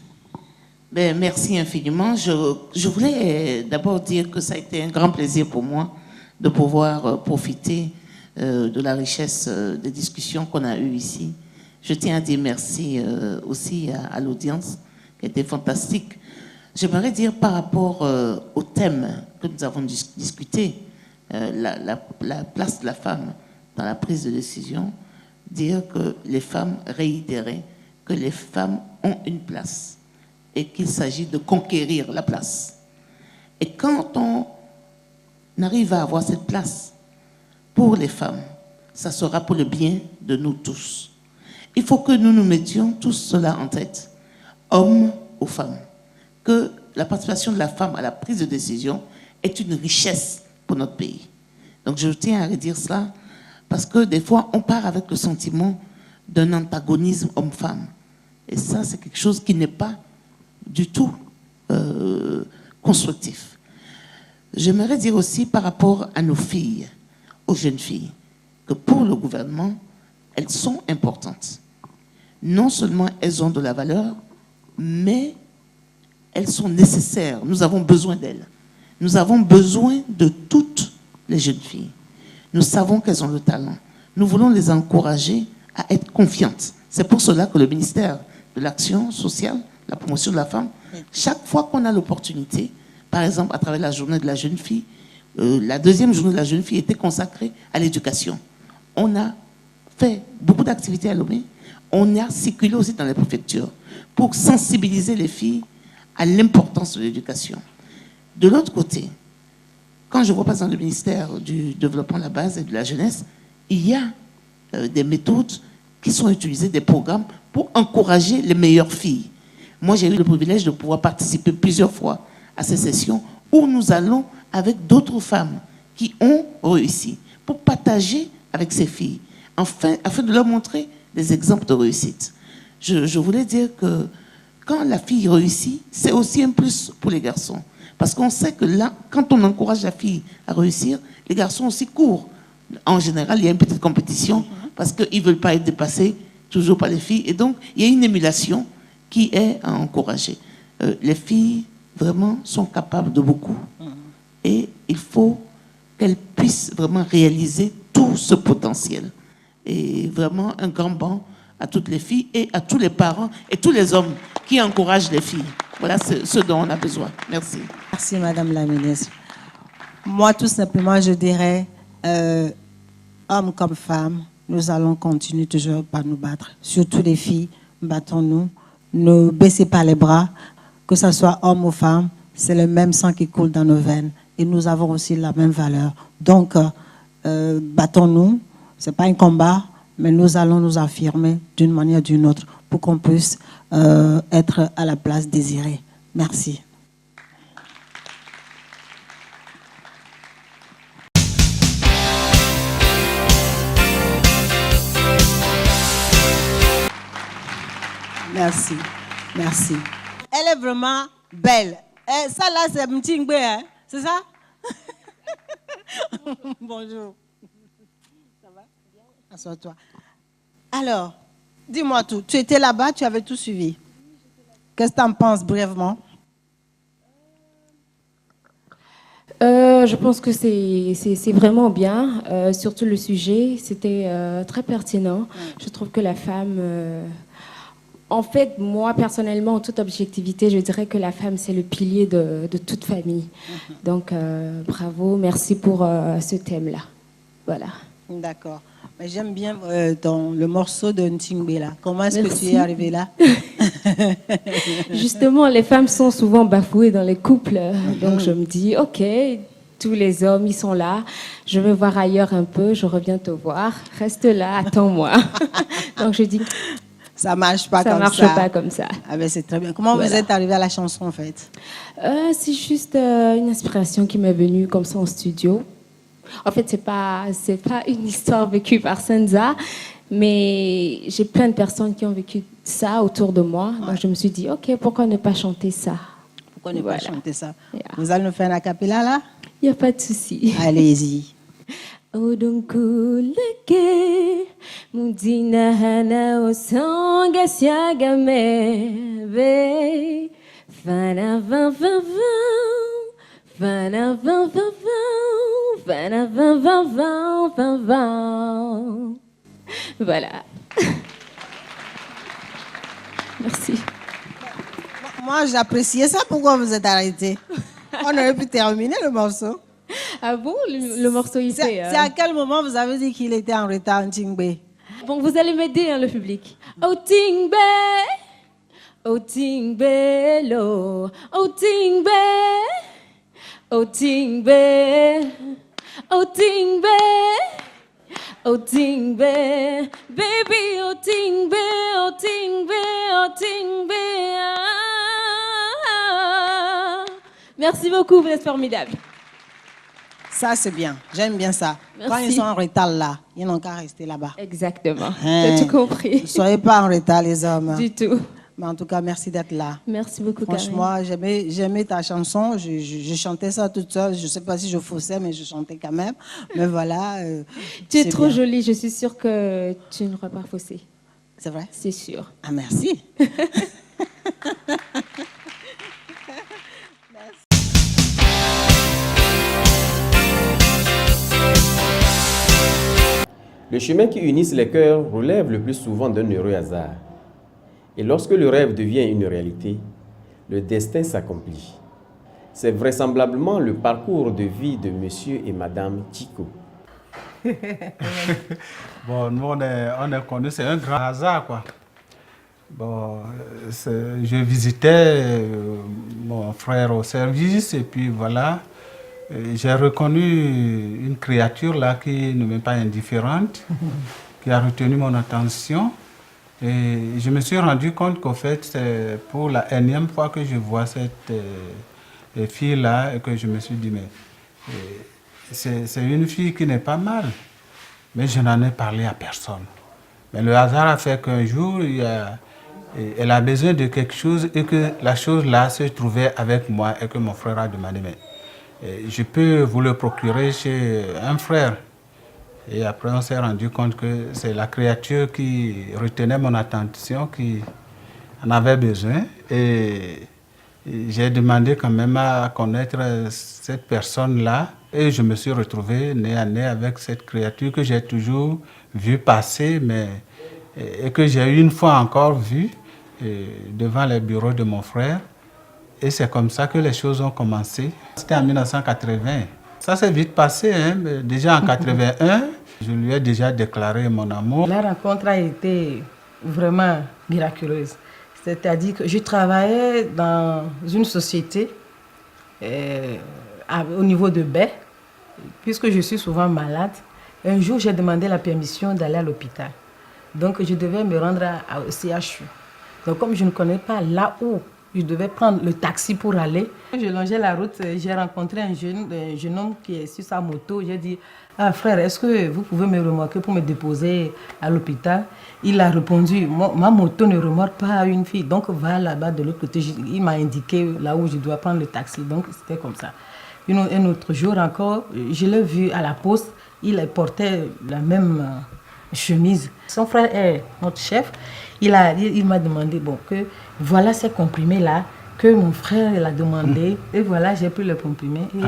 Merci infiniment. Je voulais d'abord dire que ça a été un grand plaisir pour moi de pouvoir profiter de la richesse des discussions qu'on a eues ici. Je tiens à dire merci aussi à l'audience qui était fantastique. J'aimerais dire par rapport au thème que nous avons discuté, la place de la femme dans la prise de décision, dire que les femmes, réitérer que les femmes ont une place et qu'il s'agit de conquérir la place. Et quand on arrive à avoir cette place pour les femmes, ça sera pour le bien de nous tous. Il faut que nous nous mettions tous cela en tête, hommes ou femmes, que la participation de la femme à la prise de décision est une richesse pour notre pays. Donc je tiens à redire cela, parce que des fois, on part avec le sentiment d'un antagonisme homme-femme. Et ça, c'est quelque chose qui n'est pas du tout constructif. J'aimerais dire aussi par rapport à nos filles, aux jeunes filles, que pour le gouvernement, elles sont importantes. Non seulement elles ont de la valeur, mais elles sont nécessaires. Nous avons besoin d'elles. Nous avons besoin de toutes les jeunes filles. Nous savons qu'elles ont le talent. Nous voulons les encourager à être confiantes. C'est pour cela que le ministère de l'Action sociale, la promotion de la femme, chaque fois qu'on a l'opportunité, par exemple à travers la journée de la jeune fille, la deuxième journée de la jeune fille était consacrée à l'éducation. On a fait beaucoup d'activités à Lomé. On a circulé aussi dans les préfectures pour sensibiliser les filles à l'importance de l'éducation. De l'autre côté, quand je vois par exemple le ministère du développement de la base et de la jeunesse, il y a des méthodes qui sont utilisées, des programmes pour encourager les meilleures filles. Moi, j'ai eu le privilège de pouvoir participer plusieurs fois à ces sessions où nous allons avec d'autres femmes qui ont réussi pour partager avec ces filles, afin de leur montrer des exemples de réussite. Je voulais dire que quand la fille réussit, c'est aussi un plus pour les garçons. Parce qu'on sait que là, quand on encourage la fille à réussir, les garçons aussi courent. En général, il y a une petite compétition parce qu'ils ne veulent pas être dépassés toujours par les filles. Et donc, il y a une émulation qui est à encourager. Les filles, vraiment, sont capables de beaucoup. Et il faut qu'elles puissent vraiment réaliser tout ce potentiel. Et vraiment, un grand banc à toutes les filles et à tous les parents et tous les hommes qui encouragent les filles. Voilà ce dont on a besoin. Merci. Merci, Madame la ministre. Moi, tout simplement, je dirais, hommes comme femmes, nous allons continuer toujours par nous battre. Surtout les filles, battons-nous. Ne baissez pas les bras. Que ce soit homme ou femme, c'est le même sang qui coule dans nos veines. Et nous avons aussi la même valeur. Donc, battons-nous. Ce n'est pas un combat, mais nous allons nous affirmer d'une manière ou d'une autre pour qu'on puisse être à la place désirée. Merci. Merci, merci. Elle est vraiment belle. Ça là, c'est Mtingbe, hein? C'est ça? Bonjour. Ça va? Assois-toi. Alors, dis-moi tout. Tu étais là-bas, tu avais tout suivi. Qu'est-ce que tu en penses brièvement? Je pense que c'est vraiment bien, surtout le sujet, c'était très pertinent. Je trouve que la femme, en fait, moi personnellement, en toute objectivité, je dirais que la femme, c'est le pilier de toute famille. Donc, bravo, merci pour ce thème-là. Voilà. D'accord. Mais j'aime bien le morceau de Ntingbe là. Comment est-ce que tu es arrivée là? Justement, les femmes sont souvent bafouées dans les couples. Donc je me dis, ok, tous les hommes, ils sont là. Je vais voir ailleurs un peu, je reviens te voir. Reste là, attends-moi. Donc je dis, ça marche pas ça comme ça. Ça marche pas comme ça. Ah ben c'est très bien. Comment vous êtes arrivée à la chanson en fait? C'est juste une inspiration qui m'est venue comme ça en studio. En fait, c'est pas une histoire vécue par Senza, mais j'ai plein de personnes qui ont vécu ça autour de moi. Donc je me suis dit, ok, pourquoi ne pas chanter ça? Pourquoi ne pas chanter ça? Vous allez nous faire un acapella là? Il n'y a pas de souci. Allez-y. Odunkuleke mudina hana osonga siagame be fana van van van fana van van van fana van van van van van. Voilà. Merci. Moi j'appréciais ça, pourquoi vous êtes arrêté? On aurait pu terminer le morceau. Ah bon, le morceau il fait. C'est à quel moment vous avez dit qu'il était en retard, Ntingbe? Bon, vous allez m'aider, hein, le public. Oh Tingbe, oh Tingbe lo, oh Tingbe, oh Tingbe, oh Tingbe, oh Tingbe, baby, oh Tingbe, oh Tingbe, oh Tingbe. Ah. Merci beaucoup, vous êtes formidables. Ça, c'est bien. J'aime bien ça. Merci. Quand ils sont en retard là, ils n'ont qu'à rester là-bas. Exactement. Tu as tout compris. Ne soyez pas en retard, les hommes. Du tout. Mais en tout cas, merci d'être là. Merci beaucoup, Franchement, j'aimais ta chanson. Je chantais ça toute seule. Je ne sais pas si je faussais, mais je chantais quand même. Mais voilà. Tu es trop jolie. Je suis sûre que tu n'auras pas faussé. C'est vrai? C'est sûr. Ah, merci. Le chemin qui unisse les cœurs relève le plus souvent d'un heureux hasard. Et lorsque le rêve devient une réalité, le destin s'accomplit. C'est vraisemblablement le parcours de vie de monsieur et madame Chico. Bon, nous, on est connus, c'est un grand hasard, quoi. Bon, je visitais mon frère au service et puis voilà. J'ai reconnu une créature là qui ne m'est pas indifférente, qui a retenu mon attention. Et je me suis rendu compte qu'au fait, c'est pour la énième fois que je vois cette fille-là et que je me suis dit, mais c'est une fille qui n'est pas mal. Mais je n'en ai parlé à personne. Mais le hasard a fait qu'un jour, elle a besoin de quelque chose et que la chose-là se trouvait avec moi et que mon frère a demandé, mais je peux vous le procurer chez un frère. Et après, on s'est rendu compte que c'est la créature qui retenait mon attention, qui en avait besoin. Et j'ai demandé quand même à connaître cette personne-là. Et je me suis retrouvé nez à nez avec cette créature que j'ai toujours vue passer, et que j'ai une fois encore vue devant les bureaux de mon frère. Et c'est comme ça que les choses ont commencé. C'était en 1980. Ça s'est vite passé, hein? Déjà en 1981, je lui ai déjà déclaré mon amour. La rencontre a été vraiment miraculeuse. C'est-à-dire que je travaillais dans une société au niveau de Baie, puisque je suis souvent malade. Un jour, j'ai demandé la permission d'aller à l'hôpital. Donc, je devais me rendre au CHU. Donc, comme je ne connais pas là où je devais prendre le taxi pour aller. Je longeais la route, j'ai rencontré un jeune homme qui est sur sa moto. J'ai dit, ah frère, est-ce que vous pouvez me remorquer pour me déposer à l'hôpital? Il a répondu, ma moto ne remorque pas une fille, donc va là-bas de l'autre côté. Il m'a indiqué là où je dois prendre le taxi, donc c'était comme ça. Un autre jour encore, je l'ai vu à la poste, il portait la même chemise. Son frère est notre chef. Il m'a demandé, bon, que voilà ces comprimés-là que mon frère il a demandé. Et voilà, j'ai pris le comprimé. Et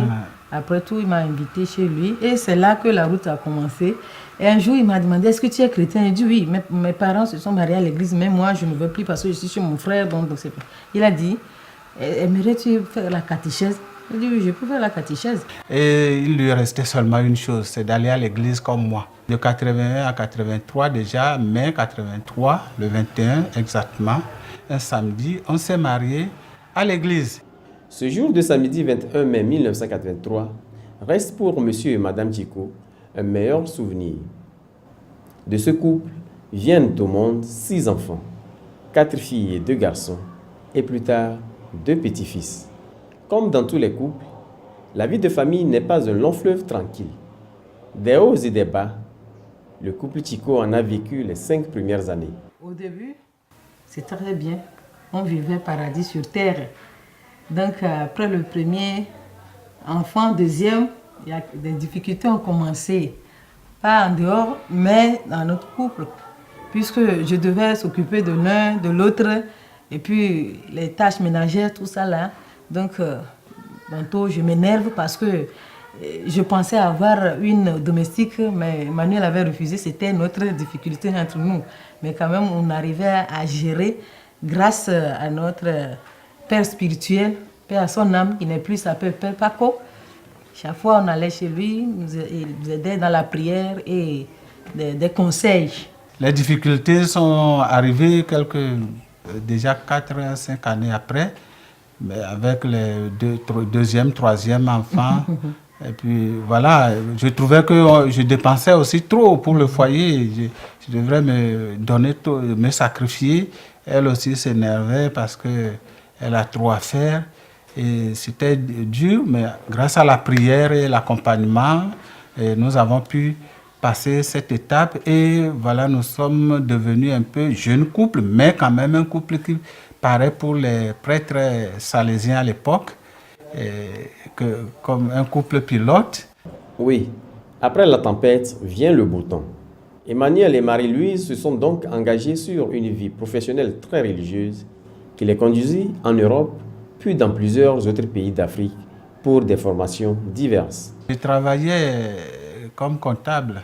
après tout, il m'a invité chez lui. Et c'est là que la route a commencé. Et un jour, il m'a demandé, est-ce que tu es chrétien? Il dit, oui, mes parents se sont mariés à l'église, mais moi, je ne veux plus parce que je suis chez mon frère. Donc c'est... Il a dit, aimerais-tu faire la catéchèse? Il dit, oui, je peux faire la catéchèse. Et il lui restait seulement une chose, c'est d'aller à l'église comme moi. De 81 à 83 déjà, mai 83, le 21 exactement, un samedi, on s'est mariés à l'église. Ce jour de samedi 21 mai 1983 reste pour monsieur et madame Tchiko un meilleur souvenir. De ce couple viennent au monde 6 enfants, 4 filles et 2 garçons, et plus tard 2 petits-fils. Comme dans tous les couples, la vie de famille n'est pas un long fleuve tranquille. Des hauts et des bas, le couple Tchiko en a vécu les 5 premières années. Au début, c'est très bien. On vivait paradis sur terre. Donc après le premier enfant, deuxième, il y a des difficultés ont commencé. Pas en dehors, mais dans notre couple. Puisque je devais s'occuper de l'un, de l'autre, et puis les tâches ménagères, tout ça là. Donc, tantôt, je m'énerve parce que je pensais avoir une domestique, mais Manuel avait refusé. C'était notre difficulté entre nous. Mais quand même, on arrivait à gérer grâce à notre père spirituel, père à son âme, qui n'est plus s'appelle Père Paco. Chaque fois, on allait chez lui, il nous aidait dans la prière et des conseils. Les difficultés sont arrivées déjà 4 à 5 années après. Mais avec les deuxième, troisième enfants. Et puis voilà, je trouvais que je dépensais aussi trop pour le foyer. Je devrais me donner, me sacrifier. Elle aussi s'énervait parce qu'elle a trop à faire. Et c'était dur, mais grâce à la prière et l'accompagnement, nous avons pu passer cette étape. Et voilà, nous sommes devenus un peu jeune couple, mais quand même un couple qui paraît pour les prêtres salésiens à l'époque, comme un couple pilote. Oui, après la tempête vient le beau temps. Emmanuel et Marie-Louise se sont donc engagés sur une vie professionnelle très religieuse qui les conduisit en Europe, puis dans plusieurs autres pays d'Afrique pour des formations diverses. Je travaillais comme comptable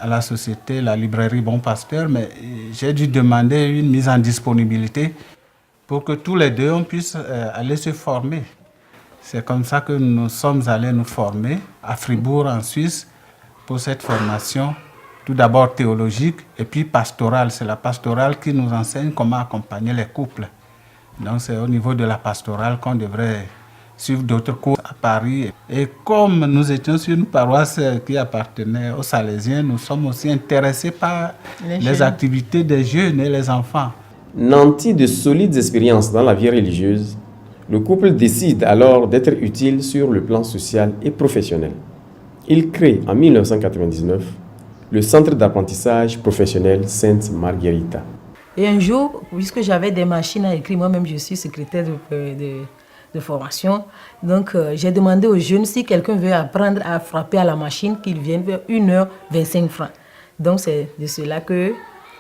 à la société, la librairie Bon Pasteur, mais j'ai dû demander une mise en disponibilité pour que tous les deux on puisse aller se former. C'est comme ça que nous sommes allés nous former à Fribourg en Suisse pour cette formation, tout d'abord théologique et puis pastorale. C'est la pastorale qui nous enseigne comment accompagner les couples. Donc c'est au niveau de la pastorale qu'on devrait suivre d'autres cours à Paris. Et comme nous étions sur une paroisse qui appartenait aux Salésiens, nous sommes aussi intéressés par les activités des jeunes et les enfants. Nanti de solides expériences dans la vie religieuse, le couple décide alors d'être utile sur le plan social et professionnel. Il crée en 1999 le centre d'apprentissage professionnel Sainte Marguerita. Et un jour, puisque j'avais des machines à écrire, moi-même je suis secrétaire de formation, donc j'ai demandé aux jeunes si quelqu'un veut apprendre à frapper à la machine, qu'ils viennent vers 1h25 francs. Donc c'est de cela que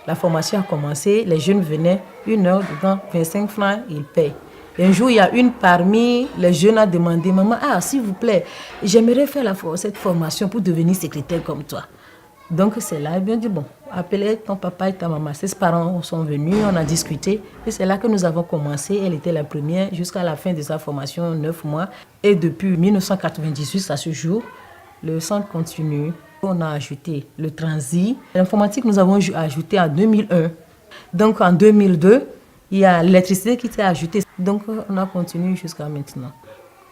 la formation a commencé. Les jeunes venaient 1 heure, dedans 25 francs, ils payent. Et un jour, il y a une parmi les jeunes a demandé, maman, s'il vous plaît, j'aimerais faire cette formation pour devenir secrétaire comme toi. Donc c'est là, bien dit, bon, appelez ton papa et ta maman. Ses parents sont venus, on a discuté. Et c'est là que nous avons commencé. Elle était la première jusqu'à la fin de sa formation, 9 mois. Et depuis 1998 à ce jour, le centre continue. On a ajouté le transit. L'informatique, nous avons ajouté en 2001. Donc en 2002, il y a l'électricité qui s'est ajoutée. Donc on a continué jusqu'à maintenant.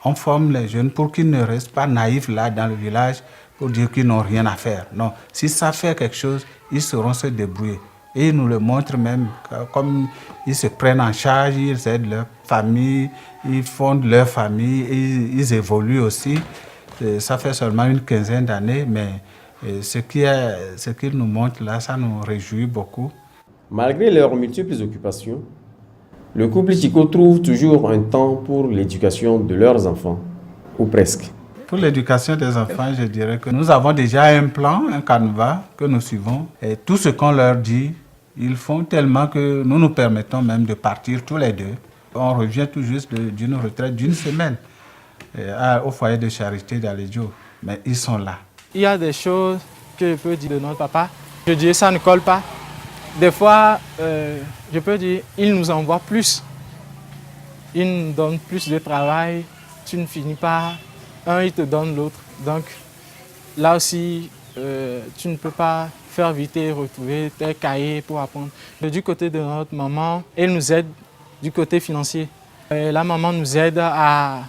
On forme les jeunes pour qu'ils ne restent pas naïfs là dans le village pour dire qu'ils n'ont rien à faire. Non, s'ils savent faire quelque chose, ils sauront se débrouiller. Et ils nous le montrent même, comme ils se prennent en charge, ils aident leur famille, ils fondent leur famille, ils évoluent aussi. Ça fait seulement une quinzaine d'années, mais ce qu'ils nous montrent là, ça nous réjouit beaucoup. Malgré leurs multiples occupations, le couple Tiko trouve toujours un temps pour l'éducation de leurs enfants, ou presque. Pour l'éducation des enfants, je dirais que nous avons déjà un plan, un canevas que nous suivons. Et tout ce qu'on leur dit, ils font tellement que nous nous permettons même de partir tous les deux. On revient tout juste d'une retraite d'une semaine au foyer de charité d'Alédio. Mais ils sont là. Il y a des choses que je peux dire de notre papa. Je dis ça ne colle pas. Des fois, je peux dire, il nous envoie plus. Il nous donne plus de travail. Tu ne finis pas. Un, il te donne l'autre. Donc, là aussi, tu ne peux pas faire vite et retrouver tes cahiers pour apprendre. Du côté de notre maman, elle nous aide du côté financier. La maman nous aide à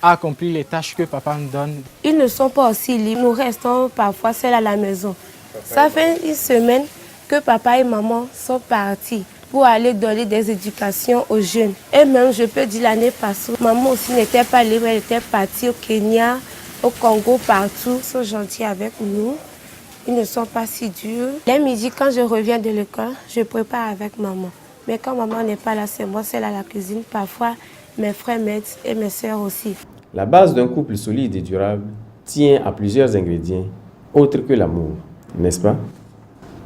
accomplir les tâches que papa nous donne. Ils ne sont pas aussi libres. Nous restons parfois seuls à la maison. Ça fait une semaine que papa et maman sont partis pour aller donner des éducations aux jeunes. Et même, je peux dire, l'année passée, maman aussi n'était pas libre, elle était partie au Kenya, au Congo, partout. Ils sont gentils avec nous. Ils ne sont pas si durs. Les midis, quand je reviens de l'école, je prépare avec maman. Mais quand maman n'est pas là, c'est moi seule à la cuisine. Parfois, mes frères m'aident et mes sœurs aussi. La base d'un couple solide et durable tient à plusieurs ingrédients, autres que l'amour, n'est-ce pas?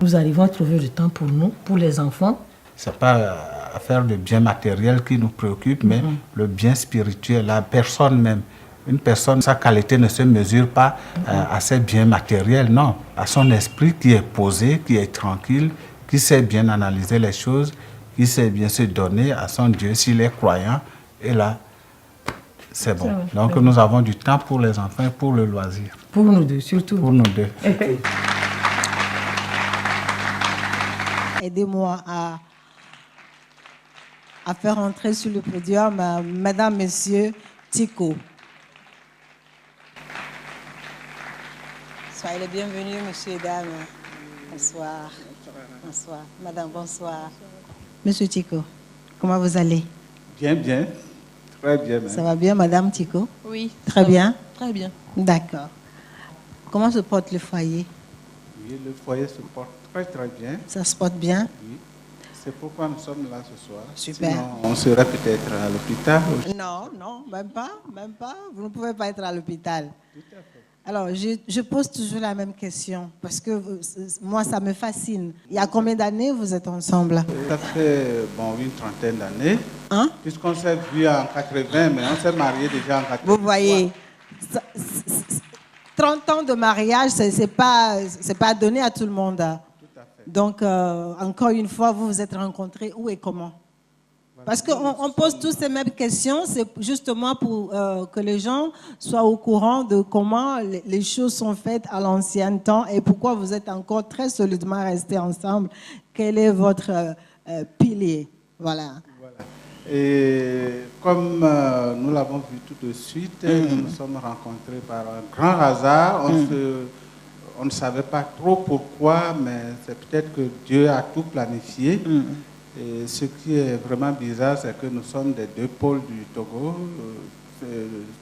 Nous arrivons à trouver du temps pour nous, pour les enfants. Ce n'est pas affaire de bien matériel qui nous préoccupe, mais le bien spirituel, la personne même. Une personne, sa qualité ne se mesure pas à ses biens matériels, non. À son esprit qui est posé, qui est tranquille, qui sait bien analyser les choses, qui sait bien se donner à son Dieu s'il est croyant. Et là, c'est bon. Donc nous avons du temps pour les enfants et pour le loisir. Pour nous deux, surtout. Pour nous deux. Aidez-moi à faire entrer sur le podium Madame, Monsieur Tiko. Soyez les bienvenus, Monsieur et Dames. Bonsoir. Bonsoir. Madame, bonsoir. Monsieur Tiko, comment vous allez? Bien, bien. Très bien. Même. Ça va bien, Madame Tiko? Oui. Très bien? Très bien. D'accord. Comment se porte le foyer? Oui, le foyer se porte très, très bien. Ça se porte bien? Oui. C'est pourquoi nous sommes là ce soir. Super. Sinon, on serait peut-être à l'hôpital. Non, non, même pas, même pas. Vous ne pouvez pas être à l'hôpital. Tout à fait. Alors, je pose toujours la même question parce que moi, ça me fascine. Il y a combien d'années vous êtes ensemble? Ça fait une trentaine d'années. Hein? Puisqu'on s'est vu en 80, mais on s'est marié déjà en 80. Vous voyez, 30 ans de mariage, c'est pas donné à tout le monde. Tout à fait. Donc, encore une fois, vous vous êtes rencontrés où et comment? Parce qu'on pose tous ces mêmes questions, c'est justement pour que les gens soient au courant de comment les choses sont faites à l'ancien temps et pourquoi vous êtes encore très solidement restés ensemble. Quel est votre pilier? Voilà. Et comme nous l'avons vu tout de suite, nous nous sommes rencontrés par un grand hasard. On ne savait pas trop pourquoi, mais c'est peut-être que Dieu a tout planifié. Et ce qui est vraiment bizarre, c'est que nous sommes des deux pôles du Togo,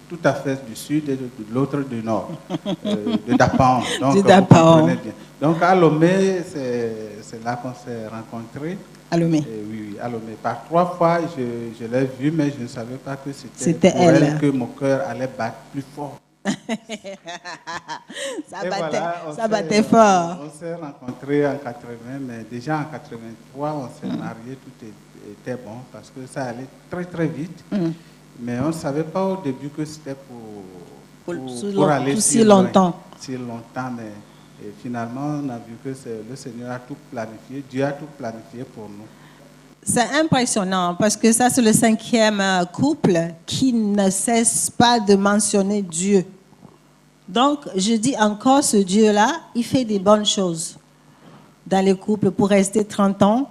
tout à fait du sud et de l'autre du nord, de Dapan. Donc, vous comprenez bien. Donc à Lomé, c'est là qu'on s'est rencontrés. À Lomé? Oui, à Lomé. Par 3 fois, je l'ai vue, mais je ne savais pas que c'était pour elle que mon cœur allait battre plus fort. ça battait fort. On s'est rencontrés en 80, mais déjà en 83, on s'est mariés, tout était bon parce que ça allait très très vite. Mais on ne savait pas au début que c'était pour aller si longtemps. Si longtemps, mais finalement, on a vu que le Seigneur a tout planifié, Dieu a tout planifié pour nous. C'est impressionnant parce que ça, c'est le 5e couple qui ne cesse pas de mentionner Dieu. Donc, je dis encore, ce Dieu-là, il fait des bonnes choses dans les couples pour rester 30 ans,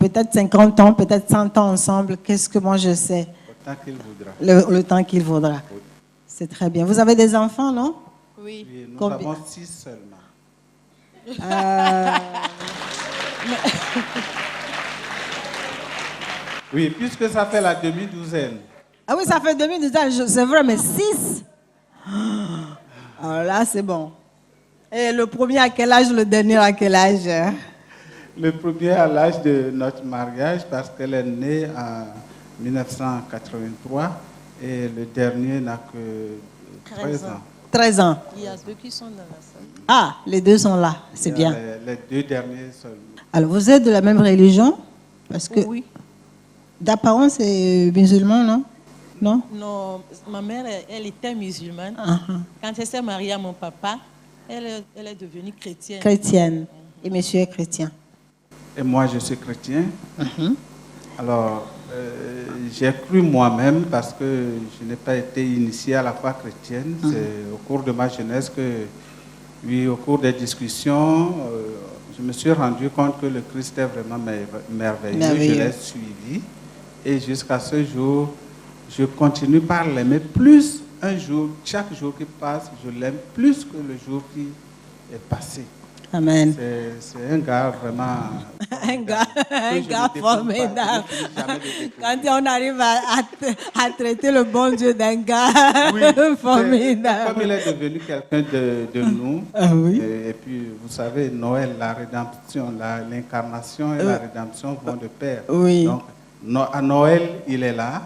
peut-être 50 ans, peut-être 100 ans ensemble. Qu'est-ce que moi je sais? Le temps qu'il voudra. Le temps qu'il voudra. Oui. C'est très bien. Vous avez des enfants, non? Oui. Nous avons 6 seulement. Oui, puisque ça fait la demi-douzaine. Ah oui, ça fait demi-douzaine, c'est vrai, mais 6. Alors là, c'est bon. Et le premier à quel âge, le dernier à quel âge? Le premier à l'âge de notre mariage, parce qu'elle est née en 1983 et le dernier n'a que 13 ans. 13 ans. Il y a deux qui sont dans la salle. Ah, les deux sont là, c'est bien. Les deux derniers sont... Alors, vous êtes de la même religion? Parce que Oui. d'apparence, c'est musulman, non? Non? Non, ma mère, elle était musulmane. Uh-huh. Quand elle s'est mariée à mon papa, elle est devenue chrétienne. Chrétienne. Et monsieur est chrétien. Et moi, je suis chrétien. Alors, j'ai cru moi-même, parce que je n'ai pas été initié à la foi chrétienne. C'est au cours de ma jeunesse que, oui, au cours des discussions, je me suis rendu compte que le Christ est vraiment merveilleux. Je l'ai suivi. Et jusqu'à ce jour, je continue par l'aimer plus un jour. Chaque jour qui passe, je l'aime plus que le jour qui est passé. Amen. C'est un gars vraiment... un gars formidable. Quand on arrive à traiter le bon Dieu d'un gars formidable. Comme il est devenu quelqu'un de nous, et puis vous savez, Noël, la rédemption, l'incarnation et la rédemption vont de pair. Oui. Donc, à Noël, il est là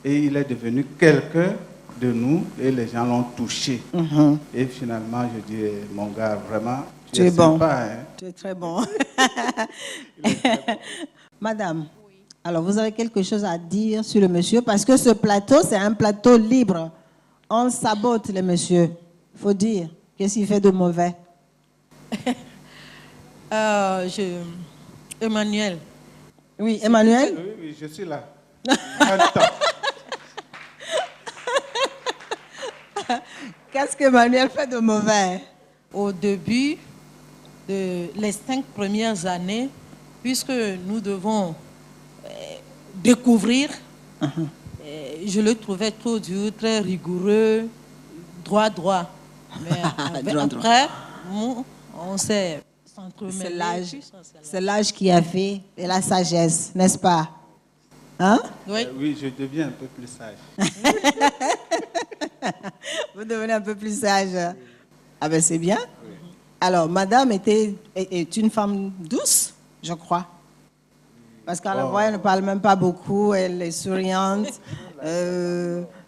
et il est devenu quelqu'un de nous et les gens l'ont touché. Et finalement, je dis, mon gars, vraiment... Tu es bon. Sympa, hein? Tu es très bon. Madame, alors vous avez quelque chose à dire sur le monsieur? Parce que ce plateau, c'est un plateau libre. On sabote le monsieur. Il faut dire. Qu'est-ce qu'il fait de mauvais? Emmanuel. Oui, Emmanuel? Oui, je suis là. Qu'est-ce qu'Emmanuel fait de mauvais? Au début de les 5 premières années, puisque nous devons découvrir, je le trouvais trop dur, très rigoureux, droit. Mais après, on s'est entremêlés. C'est l'âge qui a fait et la sagesse, n'est-ce pas? Hein? Oui, je deviens un peu plus sage. Vous devenez un peu plus sage. Ah ben c'est bien. Alors, madame est une femme douce, je crois. Parce qu'à la voix, elle ne parle même pas beaucoup, elle est souriante.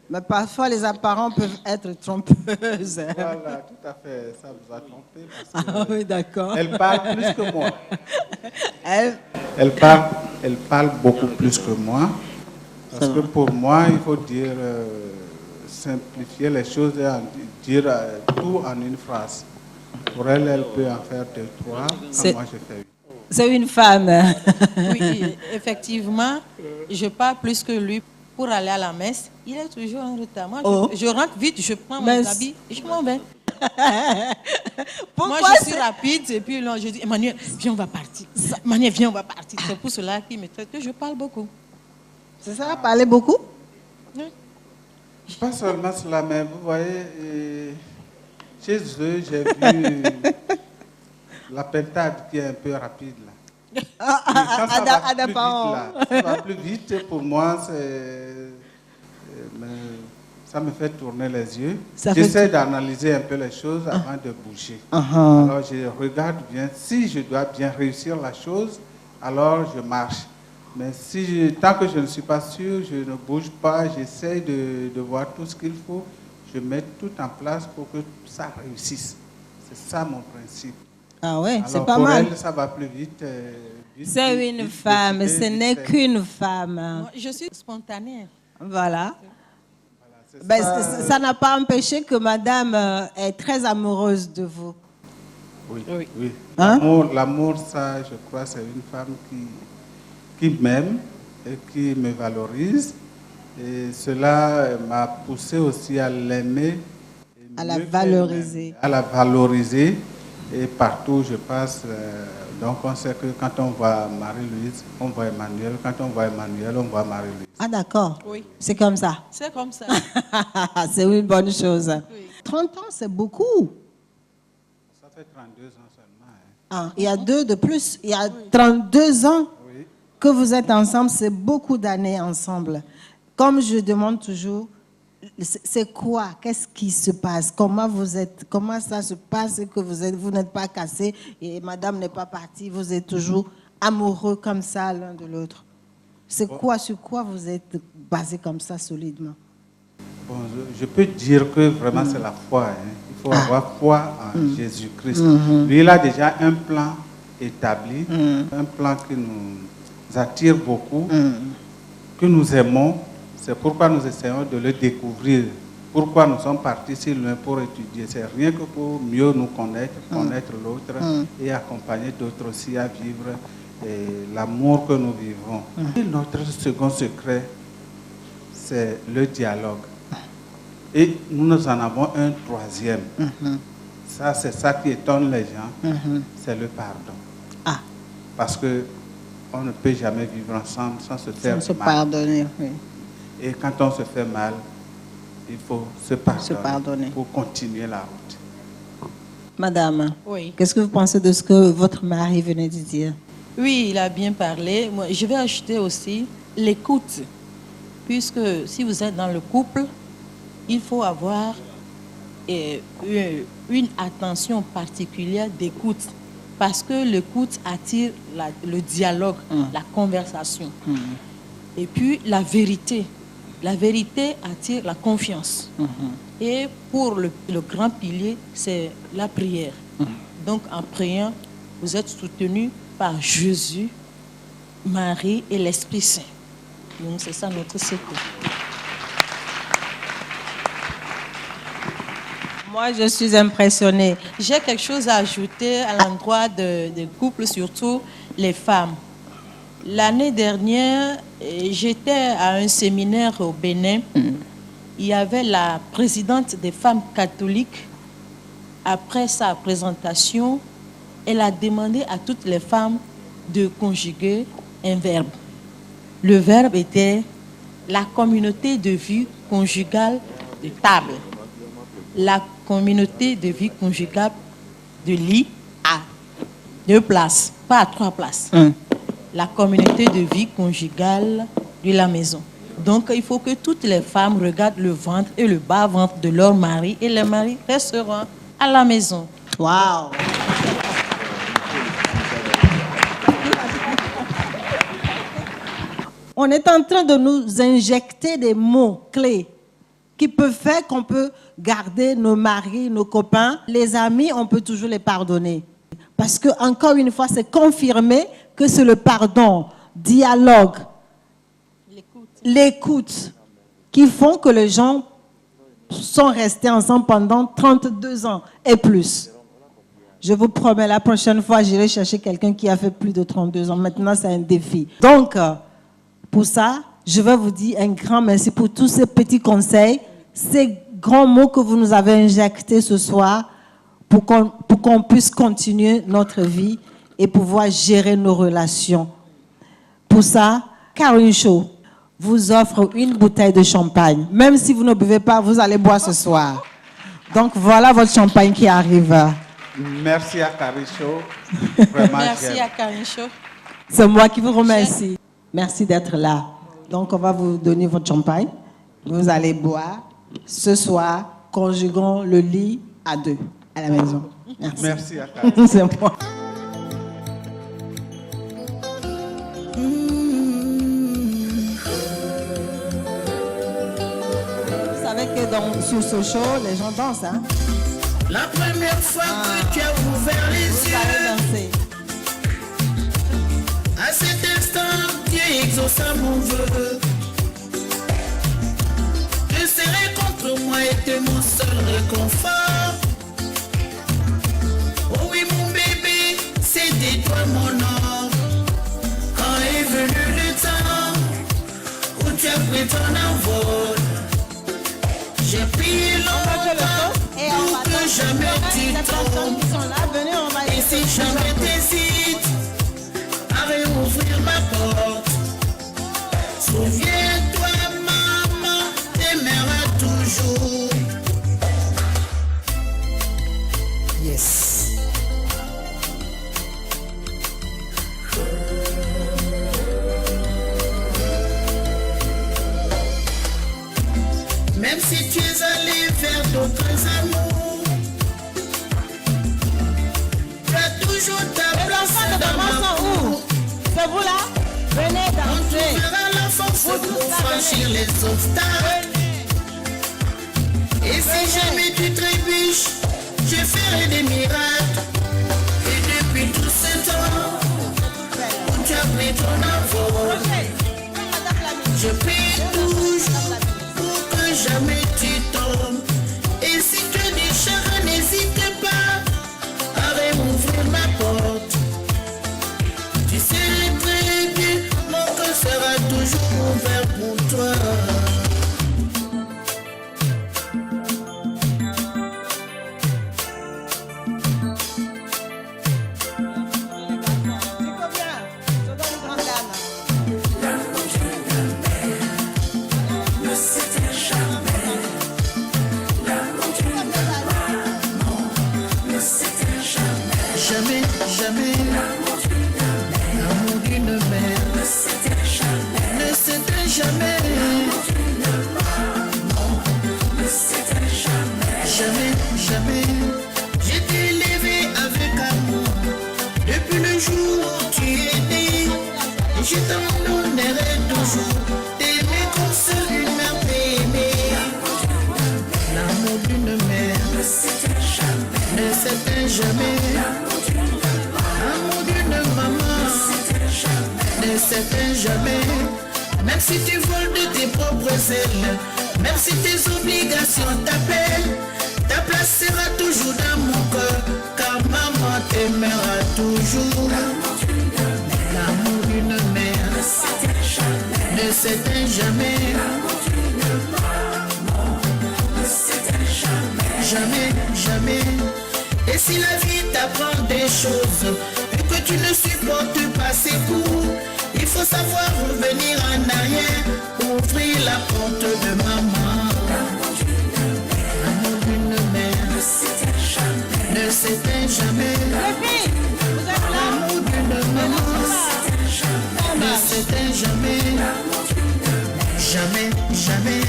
Mais parfois, les apparents peuvent être trompeuses. Voilà, tout à fait, ça vous a trompé. Ah oui, d'accord. Elle parle plus que moi. Elle parle beaucoup plus que moi. Parce que pour moi, il faut dire, simplifier les choses et dire tout en une phrase. Pour elle, elle peut en faire 2, 3. Moi, je fais 8. C'est une femme. Oui, effectivement, je parle plus que lui. Pour aller à la messe, il est toujours en retard. Moi, je rentre vite, je prends mon habit et je m'en vais. Moi, je suis rapide et puis là, je dis, Emmanuel, viens, on va partir. Emmanuel, viens, on va partir. C'est pour cela qu'il me traite que je parle beaucoup. C'est ça, parler beaucoup? Oui. Pas seulement cela, mais vous voyez, chez eux, j'ai vu la pentade qui est un peu rapide là. Ça va plus vite, pour moi, ça me fait tourner les yeux. J'essaie d'analyser un peu les choses avant de bouger. Alors je regarde bien. Si je dois bien réussir la chose, alors je marche. Mais tant que je ne suis pas sûr, je ne bouge pas, j'essaie de voir tout ce qu'il faut. Je mets tout en place pour que ça réussisse. C'est ça mon principe. Ah ouais, c'est pas pour mal. Elle, ça va plus vite. C'est une femme, ce n'est qu'une femme. Moi, je suis spontanée. Voilà. Ben, ça n'a pas empêché que madame est très amoureuse de vous. Oui, oui. Hein? L'amour, ça, je crois, c'est une femme qui m'aime et qui me valorise. Et cela m'a poussé aussi à l'aimer. À la valoriser. À la valoriser. Et partout où je passe, donc on sait que quand on voit Marie-Louise, on voit Emmanuel. Quand on voit Emmanuel, on voit Marie-Louise. Ah d'accord. Oui. C'est comme ça. C'est comme ça. C'est une bonne chose. Oui. 30 ans, c'est beaucoup. Ça fait 32 ans seulement. Ah, il y a 2 de plus. Il y a 32 ans que vous êtes ensemble. C'est beaucoup d'années ensemble. Comme je demande toujours, c'est quoi? Qu'est-ce qui se passe? Comment ça se passe que vous n'êtes pas cassés et madame n'est pas partie? Vous êtes toujours amoureux comme ça l'un de l'autre. C'est quoi, sur quoi vous êtes basés comme ça solidement? Bon, je peux dire que vraiment c'est la foi. Il faut avoir foi en Jésus-Christ. Lui, il a déjà un plan établi, un plan qui nous attire beaucoup, que nous aimons. C'est pourquoi nous essayons de le découvrir. Pourquoi nous sommes partis si loin pour étudier. C'est rien que pour mieux nous connaître, connaître l'autre et accompagner d'autres aussi à vivre l'amour que nous vivons. Et notre second secret, c'est le dialogue. Et nous en avons un troisième. Ça, c'est ça qui étonne les gens, c'est le pardon. Parce qu'on ne peut jamais vivre ensemble sans se faire mal. Pardonner, oui. Et quand on se fait mal, il faut se pardonner pour continuer la route. Madame, oui. Qu'est-ce que vous pensez de ce que votre mari venait de dire? Oui, il a bien parlé. Moi, je vais ajouter aussi l'écoute. Puisque si vous êtes dans le couple, il faut avoir une attention particulière d'écoute. Parce que l'écoute attire le dialogue, la conversation. Et puis la vérité. La vérité attire la confiance. Et pour le grand pilier, c'est la prière. Donc en priant, vous êtes soutenu par Jésus, Marie et l'Esprit Saint. Donc c'est ça notre secret. Moi, je suis impressionnée. J'ai quelque chose à ajouter à l'endroit des couples, surtout les femmes. L'année dernière, j'étais à un séminaire au Bénin. Il y avait la présidente des femmes catholiques. Après sa présentation, elle a demandé à toutes les femmes de conjuguer un verbe. Le verbe était la communauté de vie conjugale de table. La communauté de vie conjugale de lit à 2 places, pas à 3 places. La communauté de vie conjugale de la maison. Donc, il faut que toutes les femmes regardent le ventre et le bas-ventre de leur mari et les maris resteront à la maison. Waouh! On est en train de nous injecter des mots clés qui peuvent faire qu'on peut garder nos maris, nos copains. Les amis, on peut toujours les pardonner. Parce que, encore une fois, c'est confirmé que c'est le pardon, dialogue, l'écoute qui font que les gens sont restés ensemble pendant 32 ans et plus. Je vous promets, la prochaine fois, j'irai chercher quelqu'un qui a fait plus de 32 ans. Maintenant, c'est un défi. Donc, pour ça, je vais vous dire un grand merci pour tous ces petits conseils, ces grands mots que vous nous avez injectés ce soir pour qu'on puisse continuer notre vie et pouvoir gérer nos relations. Pour ça, Caroline Shaw vous offre une bouteille de champagne. Même si vous ne buvez pas, vous allez boire ce soir. Donc, voilà votre champagne qui arrive. Merci à Caroline Shaw. Merci à Caroline Shaw. C'est moi qui vous remercie. Merci d'être là. Donc, on va vous donner votre champagne. Vous allez boire. Ce soir, conjuguons le lit à 2 à la maison. Merci. Merci à Caroline. C'est moi. Vous savez que sur ce show, les gens dansent, hein? La première fois que tu as ouvert les yeux, danser. À cet instant, Dieu exauça mon vœu. Je serai contre moi et t'es mon seul réconfort. Oh oui mon bébé, c'est de toi mon or. Quand est venu le temps où tu as pris ton envol, j'ai prié longtemps pour que jamais tu tombes. Et si jamais t'hésites à réouvrir ma porte, souviens-toi maman t'aimera toujours. Yes. même si tu es allé vers d'autres amours. Tu as toujours ta place dans ma cour. C'est vous là? Venez danser. On trouvera la force pour franchir les obstacles. Et si jamais tu trébuches, je ferai des miracles. Et depuis tout ce temps où tu as pris ton envol, je prie toujours pour que jamais tu tombes. Et si tu déchires, n'hésite pas à m'ouvrir ma porte. Tu sais très bien, mon cœur sera toujours ouvert pour toi. Jamais, jamais, l'amour d'une mère ne s'éteint jamais, ne s'éteint jamais, jamais, jamais. J'ai été élevé avec amour depuis le jour où tu es né. Et je t'en donnerai toujours d'aimer comme seule une mère peut aimer. L'amour d'une mère ne s'éteint jamais, ne s'éteint jamais. L'amour d'une maman ne s'éteint jamais. Même si tu voles de tes propres ailes, même si tes obligations t'appellent, ta place sera toujours dans mon cœur, car maman t'aimera toujours. L'amour d'une mère ne s'éteint jamais. Jamais, jamais. Et si la vie t'apprend des choses et que tu ne supportes pas ses coups, il faut savoir revenir en arrière, ouvrir la porte de maman. L'amour d'une mère ne s'éteint jamais, ne s'éteint jamais. L'amour d'une maman ne s'éteint jamais. Jamais, jamais.